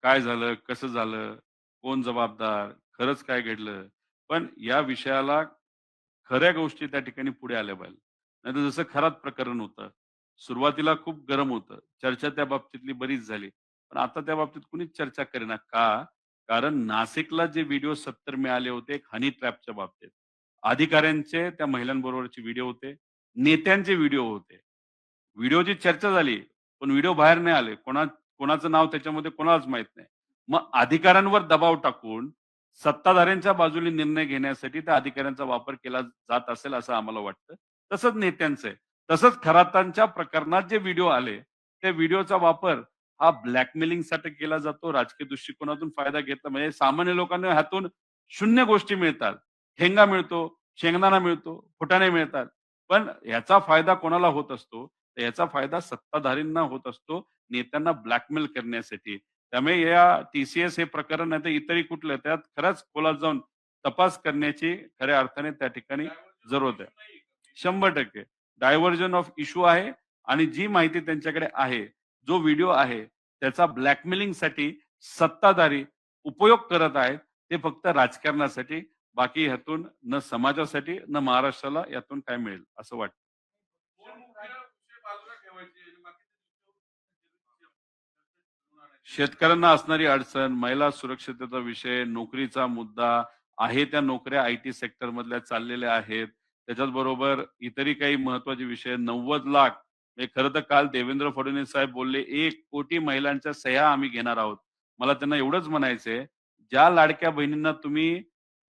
काय झालं? कसं झालं? कोण जबाबदार? खरंच काय घडलं? पण या विषयाला खऱ्या गोष्टी त्या ठिकाणी पुढे आल्या पाहिजे. नाहीतर जसं खरात प्रकरण होतं. सुरुवातीला खूप गरम होतं. चर्चा त्या बाबतीतली बरीच झाली. पण आता त्या बाबतीत कुणीच चर्चा करेना. का? कारण नाशिकला जे व्हिडिओ 70 मिळाले होते एक हनी ट्रॅपच्या बाबतीत. अधिकाऱ्यांचे त्या महिलांबरोबरचे व्हिडिओ होते. नेत्यांचे व्हिडिओ होते. व्हिडिओची चर्चा झाली, पण व्हिडिओ बाहेर नाही आले. कोणाचं नाव त्याच्यामध्ये कोणालाच माहीत नाही. मग अधिकाऱ्यांवर दबाव टाकून सत्ताधाऱ्यांच्या बाजूने निर्णय घेण्यासाठी त्या अधिकाऱ्यांचा वापर केला जात असेल असं आम्हाला वाटतं. तसंच नेत्यांचं आहे. तसंच खरातांच्या प्रकरणात जे व्हिडिओ आले, त्या व्हिडिओचा वापर हा ब्लॅकमेलिंगसाठी केला जातो. राजकीय दृष्टिकोनातून फायदा घेतला म्हणजे सामान्य लोकांना ह्यातून शून्य गोष्टी मिळतात. ठेंगा मिळतो, शेंगदाणा मिळतो, फुटाणे मिळतात. पण ह्याचा फायदा कोणाला होत असतो? तर याचा फायदा सत्ताधारींना होत असतो, नेत्यांना ब्लॅकमेल करण्यासाठी. त्यामुळे या टी-सी-एस हे प्रकरण नाही तर इतरही कुठलं त्यात खरंच खोलात जाऊन तपास करण्याची खऱ्या अर्थाने त्या ठिकाणी जरूरत आहे. 100% डायव्हर्जन ऑफ इश्यू आहे आणि जी माहिती त्यांच्याकडे आहे, जो व्हिडिओ आहे, त्याचा ब्लॅकमेलिंगसाठी सत्ताधारी उपयोग करत आहेत. ते फक्त राजकारणासाठी. बाकी ह्यातून न समाजासाठी, न महाराष्ट्राला यातून काय मिळेल असं वाटतं. शेतकऱ्यांना असणारी अडचण, महिला सुरक्षिततेचा विषय, नोकरीचा मुद्दा आहे त्या नोकऱ्या आय-टी सेक्टरमधल्या चाललेल्या आहेत. त्याच्याच बरोबर इतरही काही महत्त्वाचे विषय 90,00,000 हे खरं तर काल देवेंद्र फडणवीस साहेब बोलले, 1,00,00,000 महिलांच्या सह्या आम्ही घेणार आहोत. मला त्यांना एवढंच म्हणायचंय, ज्या लाडक्या बहिणींना तुम्ही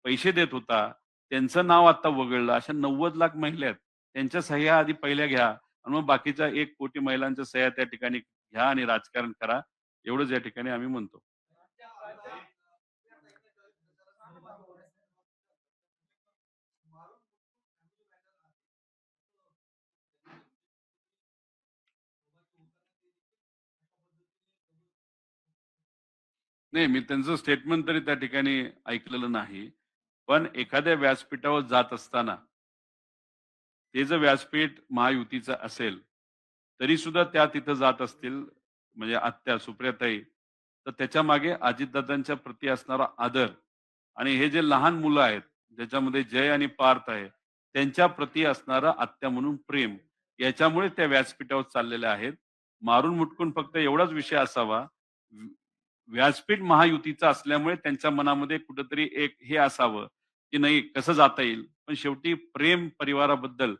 पैसे देत होता, त्यांचं नाव आता वगळलं. अशा 90,00,000 महिला आहेत. त्यांच्या सह्या आधी पहिल्या घ्या आणि मग बाकीच्या 1,00,00,000 महिलांच्या सह्या त्या ठिकाणी घ्या आणि राजकारण करा. एवढंच या ठिकाणी आम्ही म्हणतो. नाही, मी त्यांचं स्टेटमेंट तरी त्या ठिकाणी ऐकलेलं नाही. पण एखाद्या व्यासपीठावर जात असताना, ते जर व्यासपीठ महायुतीचं असेल, तरी सुद्धा त्या तिथं जात असतील, म्हणजे आत्या सुप्रियाताई, तर त्याच्यामागे अजितदादांच्या प्रती असणारा आदर आणि हे जे लहान मुलं आहेत, ज्याच्यामध्ये जय आणि पार्थ आहे, त्यांच्या प्रती असणारं आत्या म्हणून प्रेम, याच्यामुळे त्या व्यासपीठावर चाललेल्या आहेत. मारून मुटकून फक्त एवढाच विषय असावा, व्यासपीठ महायुतीचं असल्यामुळे त्यांच्या मनामध्ये कुठेतरी एक हे असावं, की नाही कसं जाता येईल. पण शेवटी प्रेम परिवाराबद्दल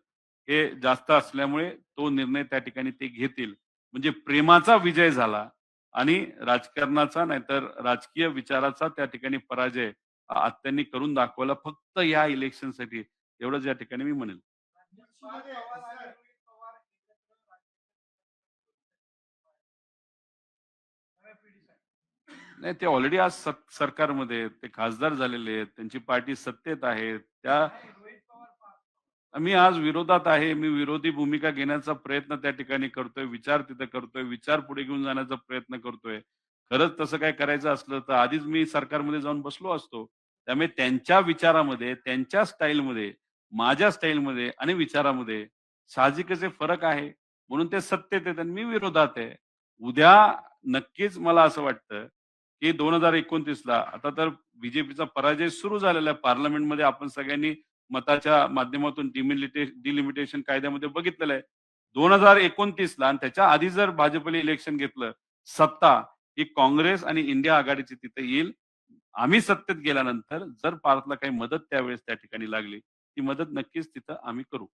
हे जास्त असल्यामुळे तो निर्णय त्या ठिकाणी ते घेतील. म्हणजे प्रेमाचा विजय झाला आणि राजकारणाचा नाहीतर राजकीय विचाराचा त्या ठिकाणी पराजय आत्यांनी करून दाखवला फक्त या इलेक्शनसाठी. एवढंच या ठिकाणी मी म्हणेल. नाही ते ऑलरेडी आज सरकारमध्ये आहेत. ते खासदार झालेले आहेत. त्यांची पार्टी सत्तेत आहे. मी आज विरोधात आहे. मी विरोधी भूमिका घेण्याचा प्रयत्न त्या ठिकाणी करतोय. विचार तिथे करतोय. विचार पुढे घेऊन जाण्याचा प्रयत्न करतोय. खरंच तसं काही करायचं असलं तर आधीच मी सरकारमध्ये जाऊन बसलो असतो. त्यामुळे त्यांच्या विचारामध्ये, त्यांच्या स्टाईलमध्ये, माझ्या स्टाईलमध्ये आणि विचारामध्ये साहजिकच हे फरक आहे. म्हणून ते सत्तेत आहेत आणि मी विरोधात आहे. उद्या नक्कीच मला असं वाटतं, की 2029 ला आता तर बीजेपीचा पराजय सुरू झालेला आहे. पार्लमेंटमध्ये आपण सगळ्यांनी मताच्या माध्यमातून डिलिमिटेशन कायद्यामध्ये बघितलेलं आहे. 2029 ला आणि त्याच्या आधी जर भाजपने इलेक्शन घेतलं, सत्ता ही काँग्रेस आणि इंडिया आघाडीची तिथे येईल. आम्ही सत्तेत गेल्यानंतर जर भारतला काही मदत त्यावेळेस त्या ठिकाणी लागली, ती मदत नक्कीच तिथं आम्ही करू.